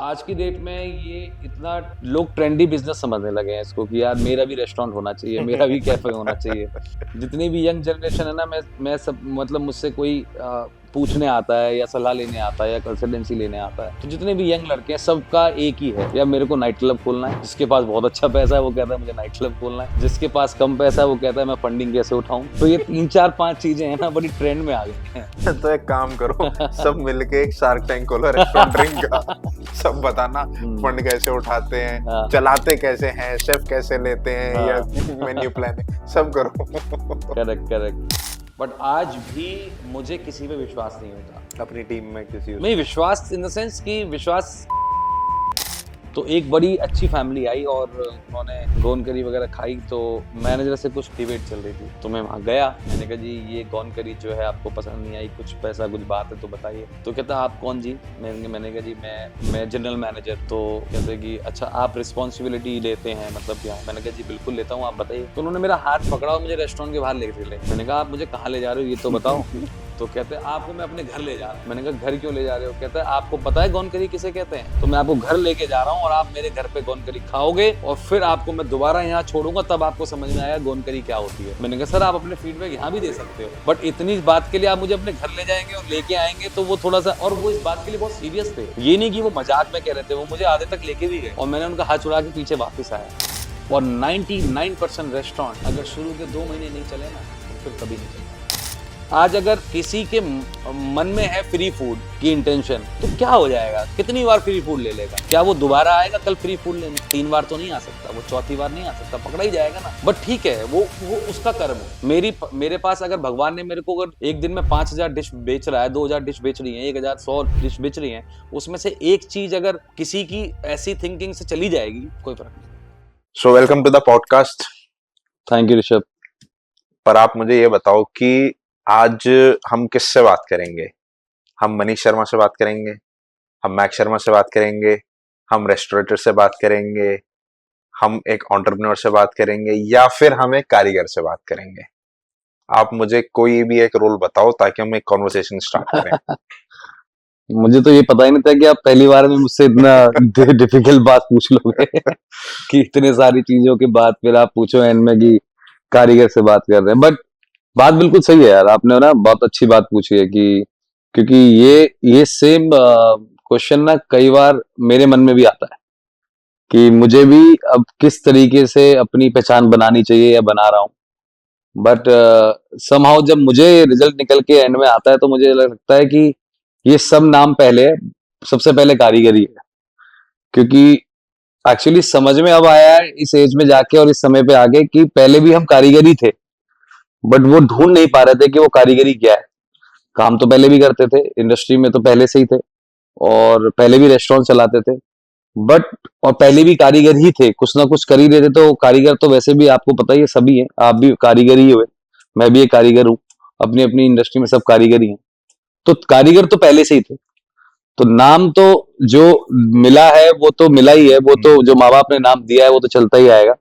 आज की डेट में ये इतना लोग ट्रेंडी बिजनेस समझने लगे हैं इसको कि यार मेरा भी रेस्टोरेंट होना चाहिए, मेरा भी कैफे होना चाहिए। जितनी भी यंग जनरेशन है ना, मैं सब मतलब मुझसे कोई पूछने आता है या सलाह लेने आता है या कंसल्टेंसी लेने आता है, तो जितने भी यंग लड़के हैं सबका एक ही है, यार मेरे को नाइट क्लब खोलना है। जिसके पास बहुत अच्छा पैसा है वो कहता है मुझे नाइट क्लब खोलना है, जिसके पास कम पैसा है वो कहता है मैं फंडिंग कैसे उठाऊं। तो ये 3 4 5 चीजें हैं ना, बड़ी ट्रेंड में आ गई हैं। तो एक काम करो, सब मिलके एक शार्क टैंक खोलो रेस्टोरेंट ड्रिंक का। सब बताना फंड कैसे उठाते हैं, हाँ। चलाते कैसे हैं, शेफ कैसे लेते हैं, हाँ। या मेन्यू प्लानिंग सब करो। करेक्ट। बट आज भी मुझे किसी पे विश्वास नहीं होता। अपनी टीम में किसी नहीं, विश्वास इन द सेंस कि विश्वास। तो एक बड़ी अच्छी फैमिली आई और उन्होंने गोन करी वगैरह खाई, तो मैनेजर से कुछ डिबेट चल रही थी, तो मैं वहाँ गया। मैंने कहा जी ये गोन करी जो है आपको पसंद नहीं आई, कुछ पैसा कुछ बात है तो बताइए। तो कहता आप कौन जी? मैंने कहा जी मैं जनरल मैनेजर। तो कहते कि अच्छा आप रिस्पॉन्सिबिलिटी लेते हैं मतलब क्या? मैंने कहा जी बिल्कुल लेता हूँ, आप बताइए। तो उन्होंने मेरा हाथ पकड़ा और मुझे रेस्टोरेंट के बाहर लेके चले। मैंने कहा आप मुझे कहाँ ले जा रहे हो ये तो बताओ। तो कहते हैं आपको मैं अपने घर ले जा रहा हूँ। मैंने कहा घर क्यों ले जा रहे हो? कहता है आपको पता है गोन करी किसे कहते हैं? तो मैं आपको घर लेके जा रहा हूँ और आप मेरे घर पे गोन करी खाओगे और फिर आपको मैं दोबारा यहाँ छोड़ूंगा, तब आपको समझ में आएगा गोन करी क्या होती है। मैंने कहा सर आप अपने फीडबैक यहाँ भी दे सकते हो, बट इतनी बात के लिए आप मुझे अपने घर ले जाएंगे और लेके आएंगे तो वो थोड़ा सा, और वो इस बात के लिए बहुत सीरियस थे। ये नहीं कि वो मजाक में कह रहे थे, वो मुझे आधे तक लेके भी गए और मैंने उनका हाथ छुड़ा के पीछे वापस आया। और 99% रेस्टोरेंट अगर शुरू के 2 महीने नहीं चले ना तो फिर कभी नहीं चले। आज अगर किसी के मन में है फ्री फूड की इंटेंशन, तो क्या हो जाएगा? कितनी बार फ्री फूड ले लेगा? क्या वो दोबारा आएगा कल फ्री फूड लेने? 3 बार तो नहीं आ सकता, वो 4थी बार नहीं आ सकता, पकड़ा ही जाएगा ना। बट ठीक है, वो उसका कर्म है। मेरे पास अगर भगवान ने मेरे को अगर एक दिन में 5000 डिश बेच रहा है, 2000 डिश बेच रही है, 1100 डिश बेच रही है, उसमें से एक चीज अगर किसी की ऐसी थिंकिंग से चली जाएगी, कोई फर्क नहीं। So welcome to the podcast. Thank you Rishabh. पर आप मुझे ये बताओ कि आज हम किससे बात करेंगे? हम मनीष शर्मा से बात करेंगे, हम मैक शर्मा से बात करेंगे, हम रेस्टोरेटर से बात करेंगे, हम एक एंटरप्रेन्योर से बात करेंगे, या फिर हम एक कारीगर से बात करेंगे? आप मुझे कोई भी एक रोल बताओ ताकि हम एक कॉन्वर्सेशन स्टार्ट करें। मुझे तो ये पता ही नहीं था कि आप पहली बार में मुझसे इतना डिफिकल्ट बात पूछ लोगे कि इतने सारी चीजों के बाद फिर आप पूछो एंड में कि कारीगर से बात कर रहे हैं। बट बात बिल्कुल सही है यार, आपने ना बहुत अच्छी बात पूछी है कि क्योंकि ये सेम क्वेश्चन ना कई बार मेरे मन में भी आता है कि मुझे भी अब किस तरीके से अपनी पहचान बनानी चाहिए या बना रहा हूँ। बट समहाउ जब मुझे रिजल्ट निकल के एंड में आता है तो मुझे लगता है कि ये सब नाम पहले, सबसे पहले कारीगरी है। क्योंकि एक्चुअली समझ में अब आया है इस एज में जाके और इस समय पे आगे कि पहले भी हम कारीगरी थे, बट वो ढूंढ नहीं पा रहे थे कि वो कारीगरी क्या है। काम तो पहले भी करते थे, इंडस्ट्री में तो पहले से ही थे और पहले भी रेस्टोरेंट चलाते थे, बट और पहले भी कारीगर ही थे, कुछ ना कुछ कर ही रहे थे। तो कारीगर तो वैसे भी आपको पता ही है, सभी हैं, आप भी कारीगर ही हुए, मैं भी एक कारीगर हूँ, अपनी अपनी इंडस्ट्री में सब कारीगर ही हैं। तो कारीगर तो पहले से ही थे। तो नाम तो जो मिला है वो तो मिला ही है, वो तो जो माँ बाप ने नाम दिया है वो तो चलता ही आएगा।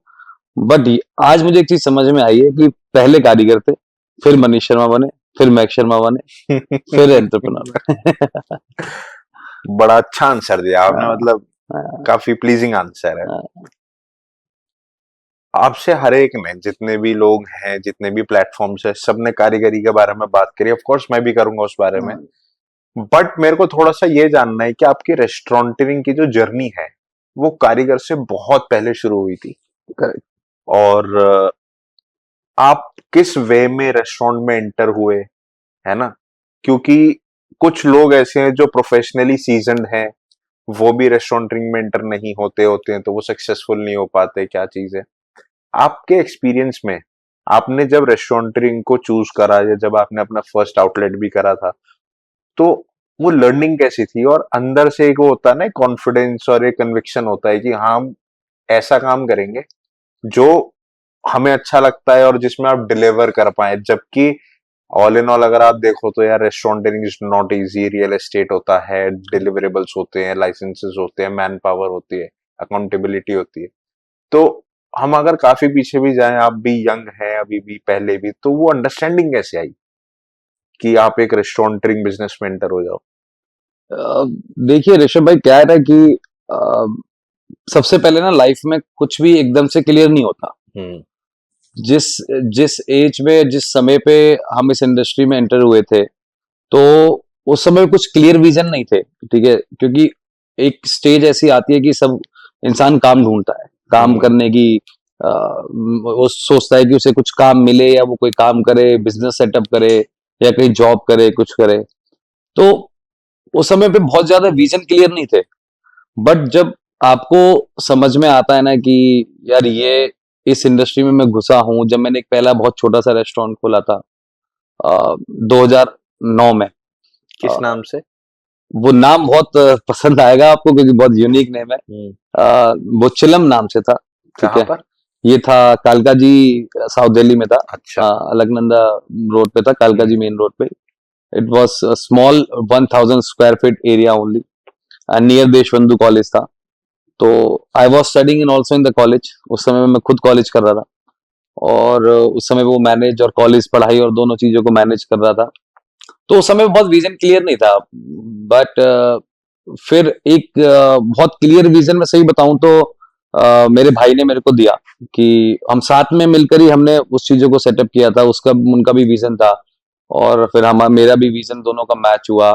बट आज मुझे एक चीज समझ में आई है कि पहले कारीगर थे, फिर मनीष शर्मा बने, फिर मैक शर्मा बने, फिर एंटरप्रेन्योर। बड़ा अच्छा आंसर दिया आपने, मतलब काफी प्लीजिंग आंसर है। आपसे हर एक ने, जितने भी लोग हैं, जितने भी प्लेटफॉर्म्स है, सबने कारीगरी के बारे में बात करी। ऑफ कोर्स मैं भी करूंगा उस बारे में, बट मेरे को थोड़ा सा ये जानना है कि आपकी रेस्टोरेंटिंग की जो जर्नी है वो कारीगर से बहुत पहले शुरू हुई थी, और आप किस वे में रेस्टोरेंट में एंटर हुए, है ना? क्योंकि कुछ लोग ऐसे हैं जो प्रोफेशनली सीजन्ड हैं, वो भी रेस्टोरेंटिंग में एंटर नहीं होते होते हैं तो वो सक्सेसफुल नहीं हो पाते। क्या चीज है आपके एक्सपीरियंस में, आपने जब रेस्टोरेंटिंग को चूज करा या जब आपने अपना फर्स्ट आउटलेट भी करा था, तो वो लर्निंग कैसी थी? और अंदर से एक वो होता है ना, कॉन्फिडेंस और एक कन्विक्शन होता है कि हाँ हम ऐसा काम करेंगे जो हमें अच्छा लगता है और जिसमें आप डिलीवर कर पाए। जबकि ऑल इन ऑल अगर आप देखो तो यार restauranting is not easy. Real estate होता है, डिलीवरेबल्स होते हैं, लाइसेंसेस होते हैं, मैन पावर होती है, अकाउंटेबिलिटी होती है। तो हम अगर काफी पीछे भी जाएं, आप भी यंग हैं अभी भी, पहले भी, तो वो अंडरस्टैंडिंग कैसे आई कि आप एक रेस्टोरेंटिंग बिजनेस में एंटर हो जाओ? देखिए ऋषभ भाई, क्या है ना कि सबसे पहले ना लाइफ में कुछ भी एकदम से क्लियर नहीं होता। हम्म। जिस जिस एज में, जिस समय पे हम इस इंडस्ट्री में एंटर हुए थे, तो उस समय कुछ क्लियर विजन नहीं थे, ठीक है, क्योंकि एक स्टेज ऐसी आती है कि सब इंसान काम ढूंढता है, काम करने की, वो सोचता है कि उसे कुछ काम मिले या वो कोई काम करे, बिजनेस सेटअप करे या कहीं जॉब करे, कुछ करे। तो उस समय पे बहुत ज्यादा विजन क्लियर नहीं थे। बट जब आपको समझ में आता है ना कि यार ये इस इंडस्ट्री में मैं घुसा हूं, जब मैंने एक पहला बहुत छोटा सा रेस्टोरेंट खोला था 2009 में। किस अ, नाम से? वो नाम बहुत पसंद आएगा आपको क्योंकि बहुत यूनिक नेम है। वो चिलम नाम से था, ठीक कहाँ है। पर? ये था कालका जी, साउथ दिल्ली में था। अच्छा। अलकनंदा रोड पे था, कालका जी मेन रोड पे। It was small 1000 square feet area only, near Deshbandhu college था। तो I was studying in also in the college. उस समय मैं खुद कॉलेज कर रहा था, और उस समय वो मैनेज और कॉलेज पढ़ाई और दोनों चीजों को मैनेज कर रहा था। तो उस समय बहुत विजन क्लियर नहीं था। बट फिर एक बहुत क्लियर विजन, मैं सही बताऊं तो मेरे भाई ने मेरे को दिया कि हम साथ में मिलकर ही हमने उस चीजों को सेटअप किया था। उसका उनका भी विजन था और फिर हम मेरा भी विजन, दोनों का मैच हुआ।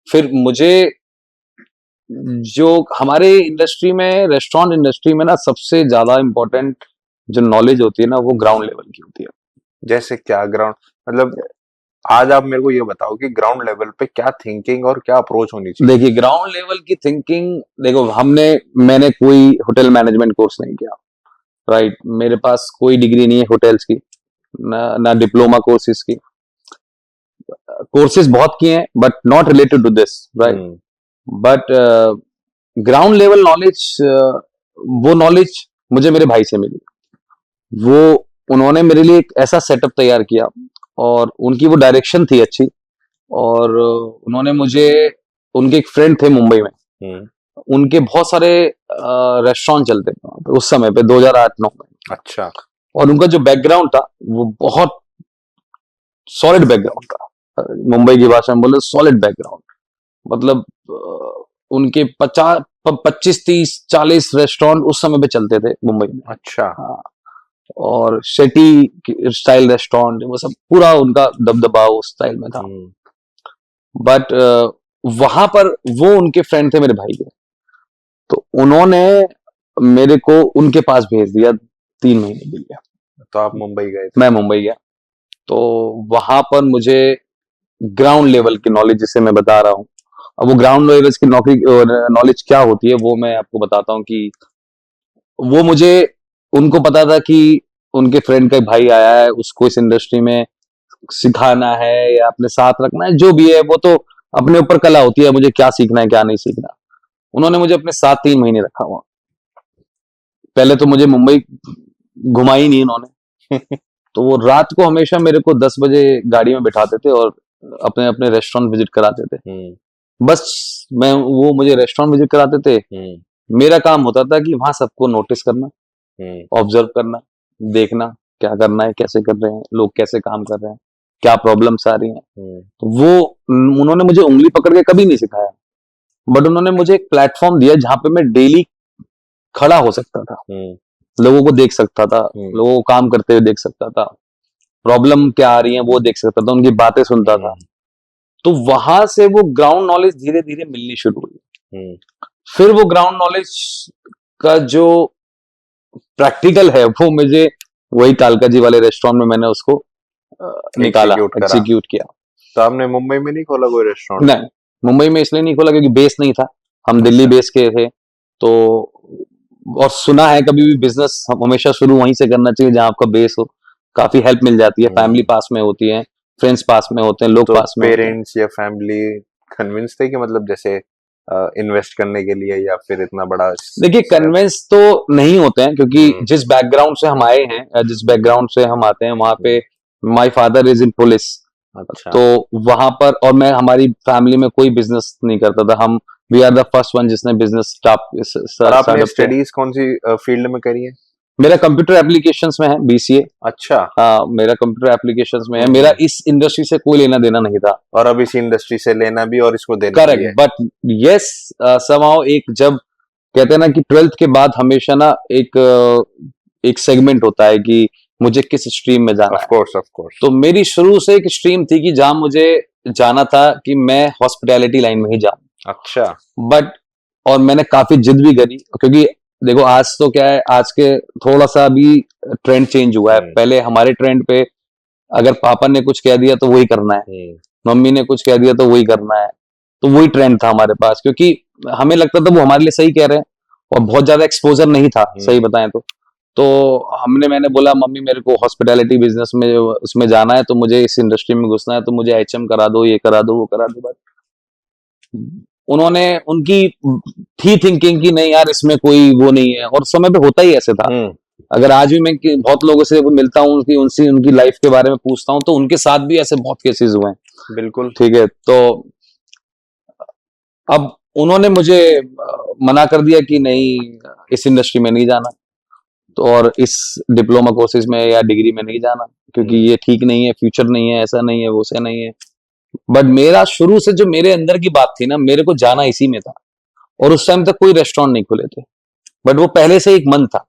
फिर मुझे जो हमारे इंडस्ट्री में, रेस्टोरेंट इंडस्ट्री में ना, सबसे ज्यादा इम्पोर्टेंट जो नॉलेज होती है ना, वो ग्राउंड लेवल की होती है। जैसे क्या ग्राउंड, मतलब आज आप मेरे को ये बताओ कि ग्राउंड लेवल पे क्या थिंकिंग और क्या अप्रोच होनी चाहिए? देखिए ग्राउंड लेवल की थिंकिंग, देखो मैंने कोई होटल मैनेजमेंट कोर्स नहीं किया, राइट। मेरे पास कोई डिग्री नहीं है होटल्स की, ना डिप्लोमा कोर्सेज की। कोर्सेज बहुत किए हैं but not related to this, right. But ground level knowledge, वो नॉलेज मुझे मेरे भाई से मिली। वो उन्होंने मेरे लिए एक ऐसा सेटअप तैयार किया और उनकी वो डायरेक्शन थी अच्छी। और उन्होंने मुझे, उनके एक फ्रेंड थे मुंबई में, उनके बहुत सारे रेस्टोरेंट चलते थे वहाँ पे उस समय पे 2008-9 में। अच्छा। और उनका जो बैकग्राउंड था वो बहुत सॉलिड बैकग्राउंड था। मुंबई की भाषा में बोले सॉलिड बैकग्राउंड। मतलब उनके 25, 30, 40 रेस्टोरेंट उस समय पे चलते थे मुंबई में। अच्छा। हाँ, और शेटी स्टाइल रेस्टोरेंट, वो सब पूरा उनका दबदबा उस स्टाइल में था। बट वहां पर वो उनके फ्रेंड थे मेरे भाई के, तो उन्होंने मेरे को उनके पास भेज दिया 3 महीने के लिए। तो आप मुंबई गए थे? मैं मुंबई गया, तो वहां पर मुझे ग्राउंड लेवल की नॉलेज, जिसे मैं बता रहा हूँ, अब वो ग्राउंड लेवल की नौकरी नॉलेज क्या होती है वो मैं आपको बताता हूँ। कि वो मुझे, उनको पता था कि उनके फ्रेंड का एक भाई आया है, उसको इस इंडस्ट्री में सिखाना है या अपने साथ रखना है, जो भी है वो तो अपने ऊपर कला होती है, मुझे क्या सीखना है क्या नहीं सीखना। उन्होंने मुझे अपने साथ 3 महीने रखा हुआ। पहले तो मुझे मुंबई घुमा ही नहीं उन्होंने। तो वो रात को हमेशा मेरे को 10 बजे गाड़ी में बिठाते थे और अपने अपने रेस्टोरेंट विजिट कराते थे। बस वो मुझे रेस्टोरेंट विजिट कराते थे। मेरा काम होता था कि वहां सबको नोटिस करना, ऑब्जर्व करना, देखना क्या करना है, कैसे कर रहे हैं लोग, कैसे काम कर रहे हैं, क्या प्रॉब्लम्स आ रही हैं। तो वो उन्होंने मुझे उंगली पकड़ के कभी नहीं सिखाया, बट उन्होंने मुझे एक प्लेटफॉर्म दिया जहां पे मैं डेली खड़ा हो सकता था, लोगों को देख सकता था, लोगों को काम करते हुए देख सकता था, प्रॉब्लम क्या आ रही है वो देख सकता था, उनकी बातें सुनता था। तो वहां से वो ग्राउंड नॉलेज धीरे धीरे मिलनी शुरू हुई। फिर वो ग्राउंड नॉलेज का जो प्रैक्टिकल है वो मुझे वही कालका जी वाले रेस्टोरेंट में मैंने उसको निकाला, एग्जीक्यूट किया। तो आपने मुंबई में नहीं खोला कोई रेस्टोरेंट? नहीं, मुंबई में इसलिए नहीं खोला क्योंकि बेस नहीं था, हम दिल्ली बेस के थे। तो और सुना है कभी भी बिजनेस हमेशा शुरू वहीं से करना चाहिए जहां आपका बेस हो, काफी हेल्प मिल जाती है, फैमिली पास में होती है, फ्रेंड्स पास में होते हैं, लोग तो पास में होते हैं। पेरेंट्स या फैमिली कन्विंस थे कि मतलब जैसे इन्वेस्ट करने के लिए या फिर इतना बड़ा? देखिए कन्विंस तो नहीं होते हैं क्योंकि जिस बैकग्राउंड से हम आए हैं या जिस बैकग्राउंड से हम आते हैं वहां पे my father is in police. अच्छा। तो वहां पर, और मैं, हमारी फैमिली में कोई बिजनेस नहीं करता था। हम we are the first one जिसने बिजनेस और आपने स्टडीज कौन सी फील्ड में करी है? मेरा कंप्यूटर एप्लीकेशंस में है, BCA। अच्छा। हाँ, मेरा कंप्यूटर एप्लीकेशंस में है। मेरा इस इंडस्ट्री से कोई लेना देना नहीं था। और अब इस इंडस्ट्री से लेना भी और इसको देना भी है। करेक्ट, बट यस समहाउ एक जब कहते हैं ना कि 12th के बाद हमेशा ना एक सेगमेंट होता है कि मुझे किस स्ट्रीम में जाना है। Of course. तो मेरी शुरू से एक स्ट्रीम थी कि जहां मुझे जाना था कि मैं हॉस्पिटैलिटी लाइन में ही जाऊं। अच्छा। बट और मैंने काफी जिद भी करी, क्योंकि देखो आज तो क्या है, आज के थोड़ा सा अभी ट्रेंड चेंज हुआ है। पहले हमारे ट्रेंड पे अगर पापा ने कुछ कह दिया तो वही करना है, मम्मी ने कुछ कह दिया तो वही करना है, तो वही ट्रेंड था हमारे पास, क्योंकि हमें लगता था वो हमारे लिए सही कह रहे हैं और बहुत ज्यादा एक्सपोजर नहीं था सही बताएं तो मैंने बोला मम्मी मेरे को हॉस्पिटैलिटी बिजनेस में उसमें जाना है, तो मुझे इस इंडस्ट्री में घुसना है, तो मुझे एचएम करा दो, ये करा दो, वो करा दो। बट उन्होंने उनकी थी थिंकिंग कि नहीं यार इसमें कोई वो नहीं है, और समय पे होता ही ऐसे था। अगर आज भी मैं बहुत लोगों से मिलता हूँ कि उनसे उनकी लाइफ के बारे में पूछता हूँ, तो उनके साथ भी ऐसे बहुत केसेस हुए हैं। बिल्कुल ठीक है, तो अब उन्होंने मुझे मना कर दिया कि नहीं इस इंडस्ट्री में नहीं जाना, तो और इस डिप्लोमा कोर्सेज में या डिग्री में नहीं जाना, क्योंकि ये ठीक नहीं है, फ्यूचर नहीं है, ऐसा नहीं है, वो से नहीं है। बट मेरा शुरू से जो मेरे अंदर की बात थी ना, मेरे को जाना इसी में था, और उस टाइम तक कोई रेस्टोरेंट नहीं खुले थे, बट वो पहले से एक मन था।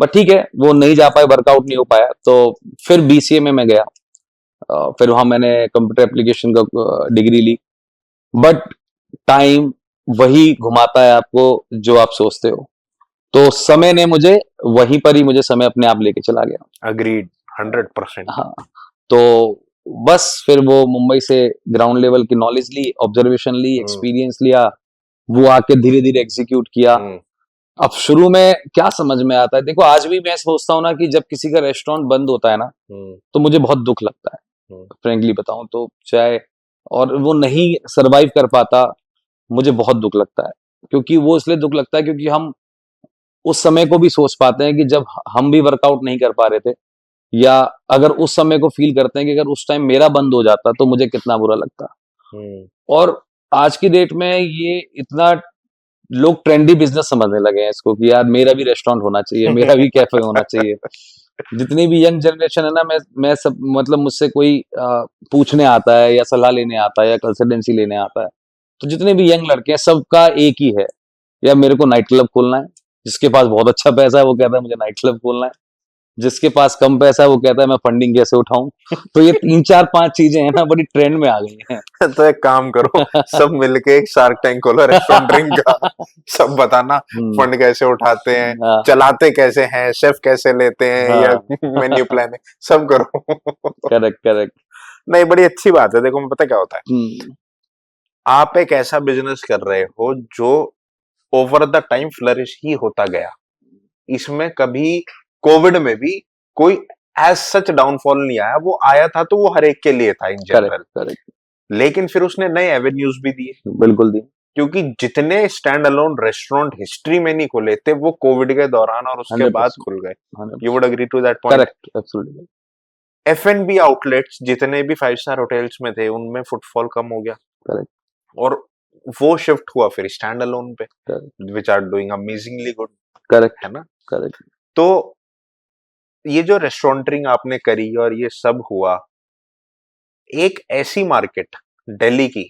बट ठीक है, वो नहीं जा पाए, वर्कआउट नहीं हो पाया, तो फिर बीसीए में मैं गया। फिर वहां मैंने कंप्यूटर एप्लीकेशन का डिग्री ली। बट टाइम वही घुमाता है आपको जो आप सोचते हो, तो समय ने मुझे वहीं पर ही मुझे समय अपने आप लेके चला गया। अग्रीड 100%। हाँ, तो बस फिर वो मुंबई से ग्राउंड लेवल की नॉलेज ली, ऑब्जर्वेशन ली, एक्सपीरियंस लिया, वो आके धीरे धीरे एग्जीक्यूट किया। अब शुरू में क्या समझ में आता है, देखो आज भी मैं सोचता हूँ ना कि जब किसी का रेस्टोरेंट बंद होता है ना, तो मुझे बहुत दुख लगता है, फ्रेंकली बताऊं तो। चाहे और वो नहीं सरवाइव कर पाता, मुझे बहुत दुख लगता है, क्योंकि वो इसलिए दुख लगता है क्योंकि हम उस समय को भी सोच पाते हैं कि जब हम भी वर्कआउट नहीं कर पा रहे थे, या अगर उस समय को फील करते हैं कि अगर उस टाइम मेरा बंद हो जाता तो मुझे कितना बुरा लगता। और आज की डेट में ये इतना लोग ट्रेंडी बिजनेस समझने लगे हैं इसको कि यार मेरा भी रेस्टोरेंट होना चाहिए, मेरा भी कैफे होना चाहिए। जितनी भी यंग जनरेशन है ना, मैं सब मतलब मुझसे कोई पूछने आता है या सलाह लेने आता है या कंसल्टेंसी लेने आता है, तो जितने भी यंग लड़के हैं सबका एक ही है, या मेरे को नाइट क्लब खोलना है। जिसके पास बहुत अच्छा पैसा है वो कहता है मुझे नाइट क्लब खोलना है, जिसके पास कम पैसा है वो कहता है मैं फंडिंग कैसे उठाऊं। तो ये 3 4 5 चीजें हैं ना, बड़ी ट्रेंड में आ गई हैं। तो एक काम करो, सब मिलके एक शार्क टैंक खोलो रेस्टोरेंट का। सब बताना फंड कैसे उठाते हैं, चलाते कैसे हैं, शेफ कैसे लेते हैं, या मेन्यू प्लान सब करो। Correct correct. नहीं, बड़ी अच्छी बात है। देखो मैं पता क्या होता है, आप एक ऐसा बिजनेस कर रहे हो जो ओवर द टाइम फ्लरिश ही होता गया। इसमें कभी कोविड में भी कोई एज सच डाउनफॉल नहीं आया। वो आया था तो वो हर एक के लिए था इन जनरल, लेकिन फिर उसने नए एवेन्यूज भी दिए। बिल्कुल दिए, क्योंकि जितने स्टैंड अलोन रेस्टोरेंट हिस्ट्री में नहीं खुले थे वो कोविड के दौरान और उसके बाद खुल गए। You would agree to that point? Correct, absolutely. F&B outlets जितने भी 5 स्टार होटल्स में थे उनमें फुटफॉल कम हो गया। करेक्ट। और वो शिफ्ट हुआ फिर स्टैंड अलोन पे, which are doing amazingly good. Correct है ना? करेक्ट। तो ये जो रेस्टोरेंटिंग आपने करी और ये सब हुआ, एक ऐसी मार्केट दिल्ली की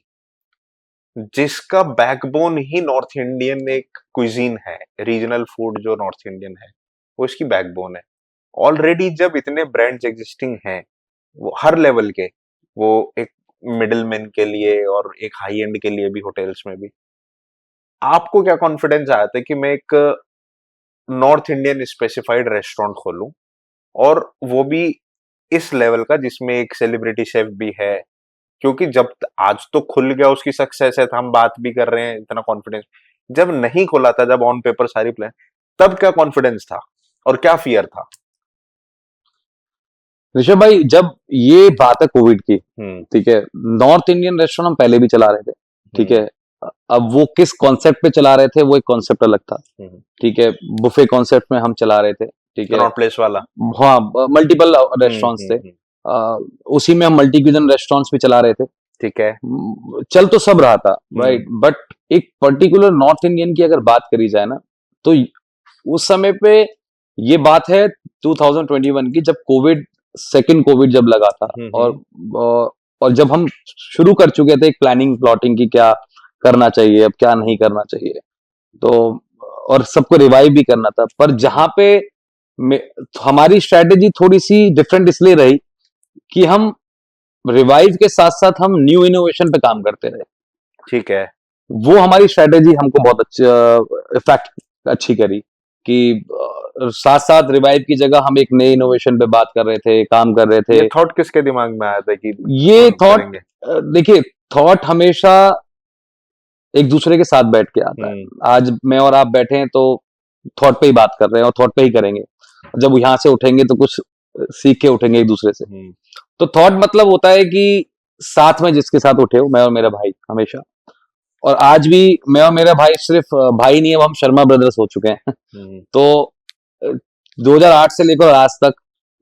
जिसका बैकबोन ही नॉर्थ इंडियन एक क्विजीन है, रीजनल फूड जो नॉर्थ इंडियन है वो इसकी बैकबोन है। ऑलरेडी जब इतने ब्रांड्स एग्जिस्टिंग हैं वो हर लेवल के, वो एक मिडिल मैन के लिए और एक हाई एंड के लिए भी होटल्स में भी, आपको क्या कॉन्फिडेंस आया था कि मैं एक नॉर्थ इंडियन स्पेसिफाइड रेस्टोरेंट खोलूं, और वो भी इस लेवल का जिसमें एक सेलिब्रिटी शेफ भी है? क्योंकि जब आज तो खुल गया उसकी सक्सेस है तो हम बात भी कर रहे हैं इतना कॉन्फिडेंस, जब नहीं खुला था, जब ऑन पेपर सारी प्लान, तब क्या कॉन्फिडेंस था और क्या फियर था? ऋषभ भाई, जब ये बात है कोविड की, ठीक है, नॉर्थ इंडियन रेस्टोरेंट हम पहले भी चला रहे थे, ठीक है। अब वो किस कॉन्सेप्ट पे चला रहे थे वो एक कॉन्सेप्ट अलग था, ठीक है। बुफे कॉन्सेप्ट में हम चला रहे थे, ठीक है, नॉट प्लेस वाला। हाँ, मल्टीपल रेस्टोरेंट्स थे। उसी में हम मल्टी क्यूजन रेस्टोरेंट्स भी चला रहे थे, ठीक है। चल तो सब रहा था, राइट। बट एक पर्टिकुलर नॉर्थ इंडियन की अगर बात करी जाए ना, तो उस समय पे ये बात है 2021 की, जब कोविड, सेकेंड कोविड जब लगा था, और जब हम शुरू कर चुके थे एक प्लानिंग प्लॉटिंग की क्या करना चाहिए, अब क्या नहीं करना चाहिए। तो और सबको रिवाइव भी करना था। पर जहां पे हमारी स्ट्रेटेजी थोड़ी सी डिफरेंट इसलिए रही कि हम रिवाइव के साथ साथ हम न्यू इनोवेशन पे काम करते रहे। ठीक है। वो हमारी स्ट्रेटेजी हमको बहुत इफेक्ट अच्छी करी कि साथ साथ रिवाइव की जगह हम एक नए इनोवेशन पे बात कर रहे थे, काम कर रहे थे। ये थॉट किसके दिमाग में आया था कि ये थॉट, करेंगे? देखिए, थॉट हमेशा एक दूसरे के साथ बैठ के आता है। आज मैं और आप बैठे हैं तो थॉट पे ही बात कर रहे हैं और थॉट पे ही करेंगे। जब यहाँ से उठेंगे तो कुछ सीख के उठेंगे एक दूसरे से। तो थॉट मतलब होता है कि साथ में जिसके साथ उठे हो, मैं और मेरा भाई हमेशा। और आज भी मैं और मेरा भाई सिर्फ भाई नहीं है, वो हम शर्मा ब्रदर्स हो चुके हैं। तो 2008 से लेकर आज तक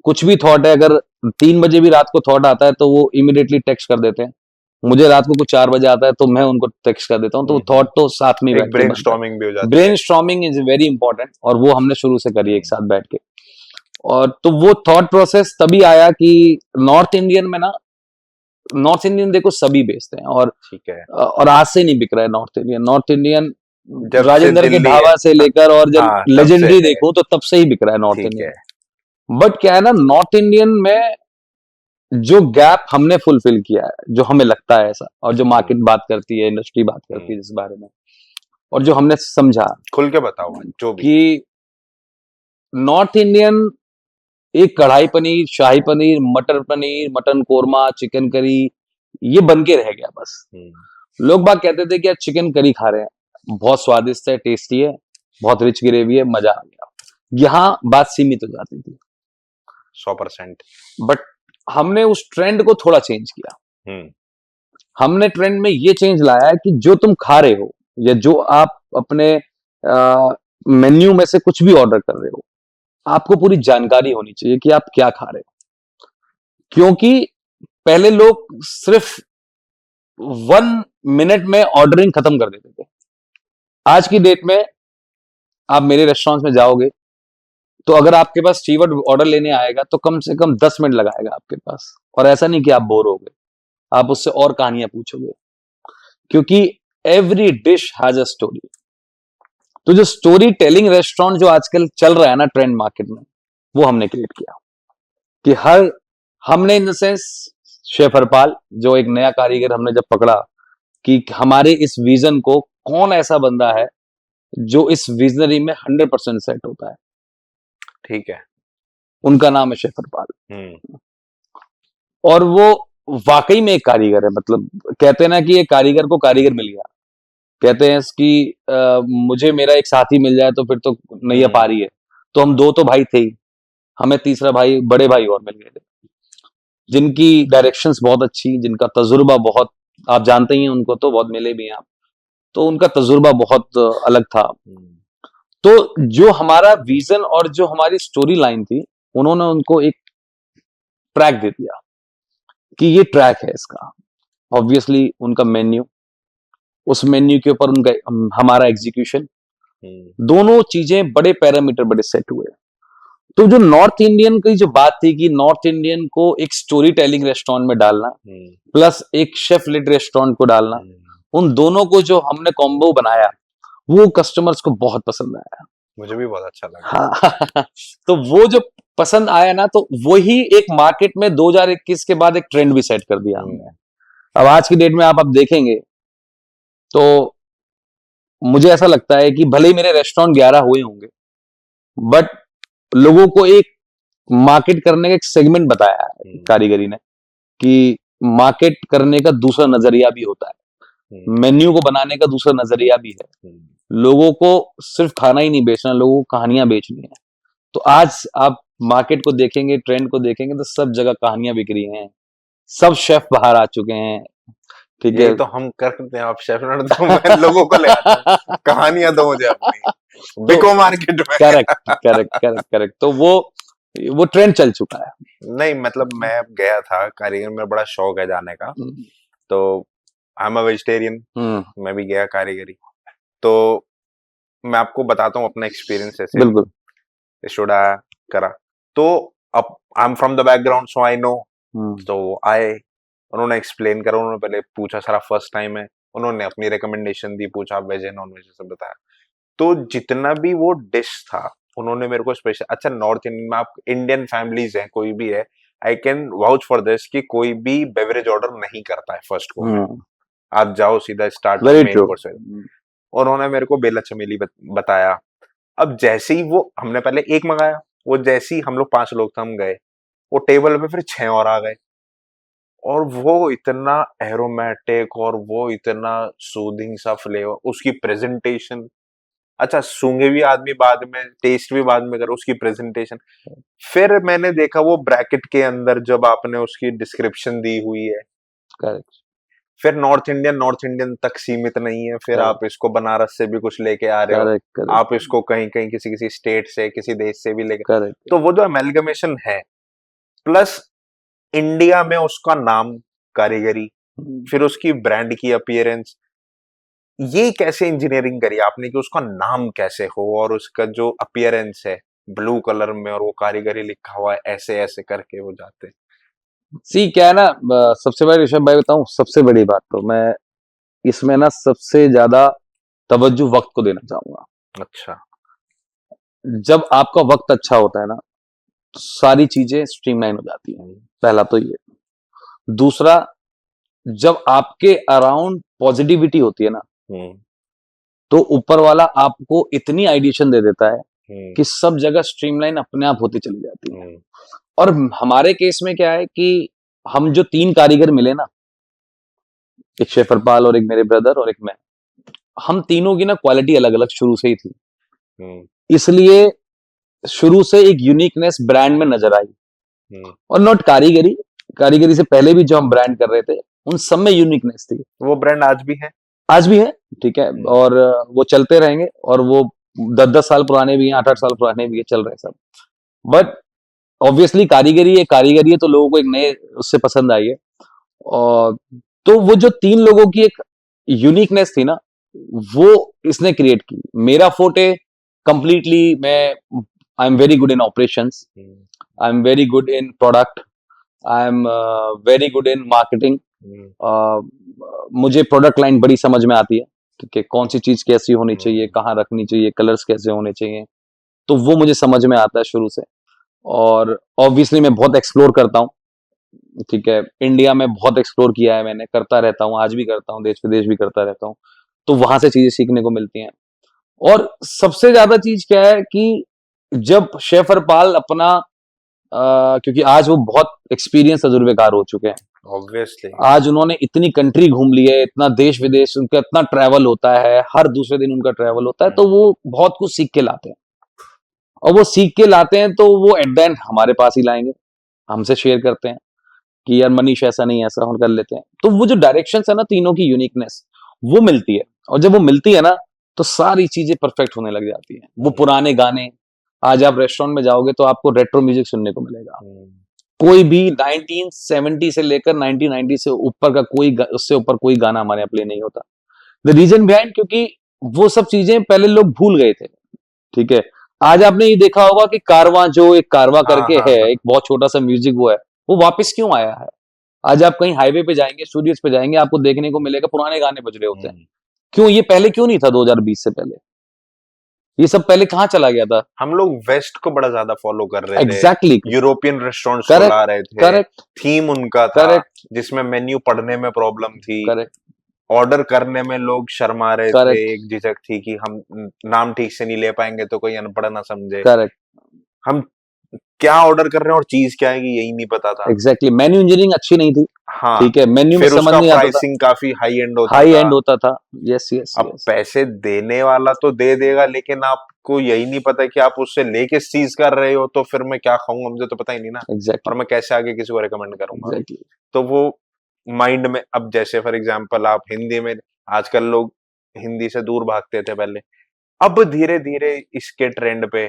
कुछ भी थॉट है, अगर 3 बजे भी रात को थॉट आता है तो वो इमीडिएटली टेक्स्ट कर देते हैं। मुझे रात को कुछ 4 बजे आता है तो मैं उनको टेक्स्ट कर देता हूँ। तो थॉट तो साथ में एक ब्रेनस्टॉर्मिंग भी हो जाती है। ब्रेनस्टॉर्मिंग इज वेरी इंपॉर्टेंट, और वो हमने शुरू से करी एक साथ बैठ के। और तो वो थॉट प्रोसेस तभी आया कि नॉर्थ इंडियन में ना, नॉर्थ इंडियन देखो सभी बेचते हैं, और ठीक है। और आज से नहीं बिक रहा है नॉर्थ इंडियन। नॉर्थ इंडियन जब से राजेंद्र के दिल्ली ढाबा है। से लेकर और जब हाँ, तब से लेजेंडरी है। देखूं तो तब से ही बिक रहा है नॉर्थ ठीक इंडियन। है। बट क्या है ना, नॉर्थ इंडियन में जो गैप हमने फुलफिल किया है, जो हमें लगता है ऐसा, और जो मार्केट बात करती है, इंडस्ट्री बात करती है इस बारे में, और जो हमने समझा खुल के बताओ जो भी। कि नॉर्थ इंडियन एक कढ़ाई पनीर, शाही पनीर, मटर paneer, mutton korma, chicken curry, ये बन के रह गया बस। लोग बाग कहते थे कि यार चिकन करी खा रहे हैं, बहुत स्वादिष्ट है, टेस्टी है, बहुत रिच ग्रेवी है, मजा आ गया। यहाँ बात सीमित हो जाती थी। 100%। बट हमने उस ट्रेंड को थोड़ा चेंज किया। हमने ट्रेंड में ये चेंज लाया है कि जो तुम खा रहे हो, या जो आप अपने मेन्यू में से कुछ भी ऑर्डर कर रहे हो, आपको पूरी जानकारी होनी चाहिए कि आप क्या खा रहे हो। क्योंकि पहले लोग सिर्फ 1 मिनट में ऑर्डरिंग खत्म कर देते थे। आज की डेट में आप मेरे रेस्टोरेंट में जाओगे तो अगर आपके पास स्टीवर्ड ऑर्डर लेने आएगा तो कम से कम 10 मिनट लगाएगा आपके पास। और ऐसा नहीं कि आप बोर हो गए, आप उससे और कहानियां पूछोगे, क्योंकि every dish has a story. तो जो स्टोरी टेलिंग रेस्टोरेंट जो आजकल चल रहा है ना ट्रेंड मार्केट में, वो हमने क्रिएट किया। कि हमने in the sense chef Harpal, जो एक नया कारीगर हमने जब पकड़ा कि हमारे इस विजन को कौन ऐसा बंदा है जो इस विजनरी में 100% सेट होता है, ठीक है। उनका नाम है शेफ हरपाल। और वो वाकई में एक कारीगर है। मतलब कहते हैं ना कि एक कारीगर को कारीगर मिल गया, कहते हैं कि मुझे मेरा एक साथी मिल जाए तो फिर तो नैया पारी है। तो हम 2 तो भाई थे ही, हमें तीसरा भाई, बड़े भाई और मिल गए थे, जिनकी डायरेक्शंस बहुत अच्छी, जिनका तजुर्बा बहुत, आप जानते ही हैं उनको, तो बहुत मिले भी हैं आप, तो उनका तजुर्बा बहुत अलग था। तो जो हमारा विजन और जो हमारी स्टोरी लाइन थी, उन्होंने उनको एक ट्रैक दे दिया कि ये ट्रैक है इसका। ऑब्वियसली उनका मेन्यू, उस मेन्यू के ऊपर उनका हमारा एग्जीक्यूशन, दोनों चीजें बड़े पैरामीटर बड़े सेट हुए। तो जो नॉर्थ इंडियन की जो बात थी कि नॉर्थ इंडियन को एक स्टोरी टेलिंग रेस्टोरेंट में डालना, प्लस एक शेफ लिड रेस्टोरेंट को डालना, उन दोनों को जो हमने कॉम्बो बनाया, वो कस्टमर्स को बहुत पसंद आया। मुझे भी बहुत अच्छा लगा। हाँ। तो वो जो पसंद आया ना, तो वही एक मार्केट में 2021 के बाद एक ट्रेंड भी सेट कर दिया हमने। अब आज की डेट में आप अब देखेंगे तो मुझे ऐसा लगता है कि भले ही मेरे रेस्टोरेंट 11 हुए होंगे, बट लोगों को एक मार्केट करने का एक सेगमेंट बताया है कारीगरी ने, कि मार्केट करने का दूसरा नजरिया भी होता है, मेन्यू को बनाने का दूसरा नजरिया भी है। लोगों को सिर्फ खाना ही नहीं बेचना, लोगों को कहानियां बेचनी है। तो आज आप मार्केट को देखेंगे, ट्रेंड को देखेंगे, तो सब जगह कहानियां बिक रही हैं, सब शेफ बाहर आ चुके हैं। ठीक है, यही तो हम करते हैं। आप शेफ ना तो मैं लोगों को ले आता हूं, कहानियां दो मुझे अपनी, बिको मार्केट में। Correct correct correct correct. तो वो ट्रेंड चल चुका है। नहीं मतलब मैं गया था कारीगर, मेरा बड़ा शौक है जाने का। तो आई एम अ वेजिटेरियन, मैं भी गया कारीगरी। तो मैं आपको बताता हूँ अपना एक्सपीरियंस ऐसे। बिल्कुल। शुडा करा तो अब I am from the background so I know. तो आए, उन्होंने एक्सप्लेन करा, उन्होंने पहले पूछा सारा फर्स्ट टाइम है, उन्होंने अपनी रिकमेंडेशन दी, पूछा वेज है नॉन वेज सब बताया। तो जितना भी वो डिश था उन्होंने मेरे को स्पेशल, अच्छा नॉर्थ इंडियन में आप इंडियन फैमिलीज हैं कोई भी है, I can vouch for this कि कोई भी बेवरेज ऑर्डर नहीं करता है फर्स्ट कोर्स में। आप जाओ सीधा start very main true. Course में। उन्होंने मेरे को बेला चमेली बताया। अब जैसे ही वो, हमने पहले एक मंगाया, वो जैसे ही हम लोग 5 लोग थे, हम गए वो टेबल पे फिर 6 और आ गए, और वो इतना एरोमेटिक और वो इतना सूदिंग सा फ्लेवर, उसकी प्रेजेंटेशन, अच्छा सूंघे भी आदमी बाद में, टेस्ट भी बाद में कर, उसकी प्रेजेंटेशन। फिर मैंने देखा वो ब्रैकेट के अंदर जब आपने उसकी डिस्क्रिप्शन दी हुई है, करेक्ट फिर नॉर्थ इंडियन तक सीमित नहीं है, फिर आप इसको बनारस से भी कुछ लेके आ रहे हो, करेक्ट करेक्ट आप इसको कहीं कहीं किसी किसी स्टेट से किसी देश से भी लेके, करेक्ट। तो वो जो अमेलगमेशन है, प्लस इंडिया में उसका नाम, कारीगरी, फिर उसकी ब्रांड की अपीयरेंस, ये कैसे इंजीनियरिंग करी आपने कि उसका नाम कैसे हो और उसका जो अपीयरेंस है ब्लू कलर में और वो कारीगरी लिखा हुआ है, ऐसे ऐसे करके वो जाते हैं। सी क्या है ना, सबसे बड़ी ऋषभ भाई बताऊं, सबसे बड़ी बात तो मैं इसमें ना सबसे ज्यादा तवज्जो वक्त को देना चाहूंगा। अच्छा। जब आपका वक्त अच्छा होता है ना तो सारी चीजें स्ट्रीमलाइन हो जाती हैं। पहला तो ये। दूसरा, जब आपके अराउंड पॉजिटिविटी होती है ना, हम्म तो ऊपर वाला आपको इतनी आइडिएशन दे देता है हम्म कि सब जगह स्ट्रीमलाइन अपने आप होती चली जाती है। हम्म और हमारे केस में क्या है कि हम जो 3 कारीगर मिले ना, एक शेफरपाल और एक मेरे ब्रदर और एक मैं, हम तीनों की ना क्वालिटी अलग अलग शुरू से ही थी। हम्म इसलिए शुरू से एक यूनिकनेस ब्रांड में नजर आई। हम्म। और नॉट कारीगरी, कारीगरी से पहले भी जो हम ब्रांड कर रहे थे उन सब में यूनिकनेस थी। वो ब्रांड आज भी है। आज भी है, ठीक है, और वो चलते रहेंगे, और वो 10-10 साल पुराने भी हैं, 8-8 साल पुराने भी है, चल रहे हैं सब। बट ऑब्वियसली कारीगरी है तो लोगों को एक नए उससे पसंद आई है। और तो वो जो 3 लोगों की एक यूनिकनेस थी ना, वो इसने क्रिएट की। मेरा फोटे कंप्लीटली, मैं I am very good in operations, I am very good in product, I am very good in marketing. मुझे प्रोडक्ट लाइन बड़ी समझ में आती है, ठीक है, कौन सी चीज कैसी होनी चाहिए, कहाँ रखनी चाहिए, कलर्स कैसे होने चाहिए, तो वो मुझे समझ में आता है शुरू से। और ऑब्वियसली मैं बहुत एक्सप्लोर करता हूँ, ठीक है, इंडिया में बहुत एक्सप्लोर किया है मैंने, करता रहता हूँ, आज भी करता हूँ, देश विदेश भी करता रहता हूँ, तो वहां से चीजें सीखने को मिलती हैं। और सबसे ज्यादा चीज क्या है कि जब शेफ हरपाल अपना क्योंकि आज वो बहुत एक्सपीरियंस तजुर्बेकार हो चुके हैं, ऑब्वियसली। आज उन्होंने इतनी कंट्री घूम ली है, इतना देश विदेश उनका इतना ट्रैवल होता है, हर दूसरे दिन उनका ट्रैवल होता है, तो वो बहुत कुछ सीख के लाते हैं। और वो सीख के लाते हैं तो वो एट द एंड हमारे पास ही लाएंगे, हमसे शेयर करते हैं कि यार मनीष ऐसा नहीं, ऐसा हम कर लेते हैं। तो वो जो डायरेक्शन है ना, तीनों की यूनिकनेस वो मिलती है, और जब वो मिलती है ना तो सारी चीजें परफेक्ट होने लग जाती हैं। वो पुराने गाने, आज आप रेस्टोरेंट में जाओगे तो आपको रेट्रो म्यूजिक सुनने को मिलेगा। कोई भी 1970 से लेकर 1990 से ऊपर का उससे ऊपर कोई गाना हमारे यहाँ प्ले नहीं होता। द रीजन बिहाइंड, क्योंकि वो सब चीजें पहले लोग भूल गए थे, ठीक है। आज आपने ये देखा होगा कि कारवां, जो एक कारवां हाँ करके हाँ है, हाँ। एक बहुत छोटा सा म्यूजिक वो है, वो वापस क्यों आया है? आज आप कहीं हाईवे पे जाएंगे, स्टूडियोज पे जाएंगे, आपको देखने को मिलेगा पुराने गाने बज रहे होते हैं। क्यों? ये पहले क्यों नहीं था 2020 से पहले? ये सब पहले कहाँ चला गया था? हम लोग वेस्ट को बड़ा ज्यादा फॉलो कर रहे थे, एग्जैक्टली, यूरोपियन रेस्टोरेंट्स को करेक्ट ला रहे थे, करेक्ट थीम उनका था करेक्ट जिसमें मेन्यू पढ़ने में प्रॉब्लम थी, करेक्ट ऑर्डर करने में लोग शर्मा रहे थे, करेक्ट एक झिझक थी कि हम नाम ठीक से नहीं ले पाएंगे तो कोई अनपढ़ ना समझे, करेक्ट। हम क्या ऑर्डर कर रहे हैं और चीज क्या है यही नहीं पता था। एग्जैक्टली, मेन्यू इंजीनियरिंग अच्छी नहीं थी, हाँ, ठीक है, मेन्यू में फिर समझ उसका नहीं आता था, प्राइसिंग काफी हाई एंड होता हाई था। एंड होता था। यस यस अब यस, पैसे देने वाला तो दे देगा, लेकिन आपको यही नहीं पता कि आप उससे लेके चीज कर रहे हो, तो फिर मैं क्या खाऊंगा, मुझे तो पता ही नहीं ना, और एग्जैक्टली मैं कैसे आगे किसी को रिकमेंड करूंगा। एग्जैक्टली। तो वो माइंड में, अब जैसे फॉर एग्जांपल आप हिंदी में, आजकल लोग हिंदी से दूर भागते थे पहले, अब धीरे धीरे इसके ट्रेंड पे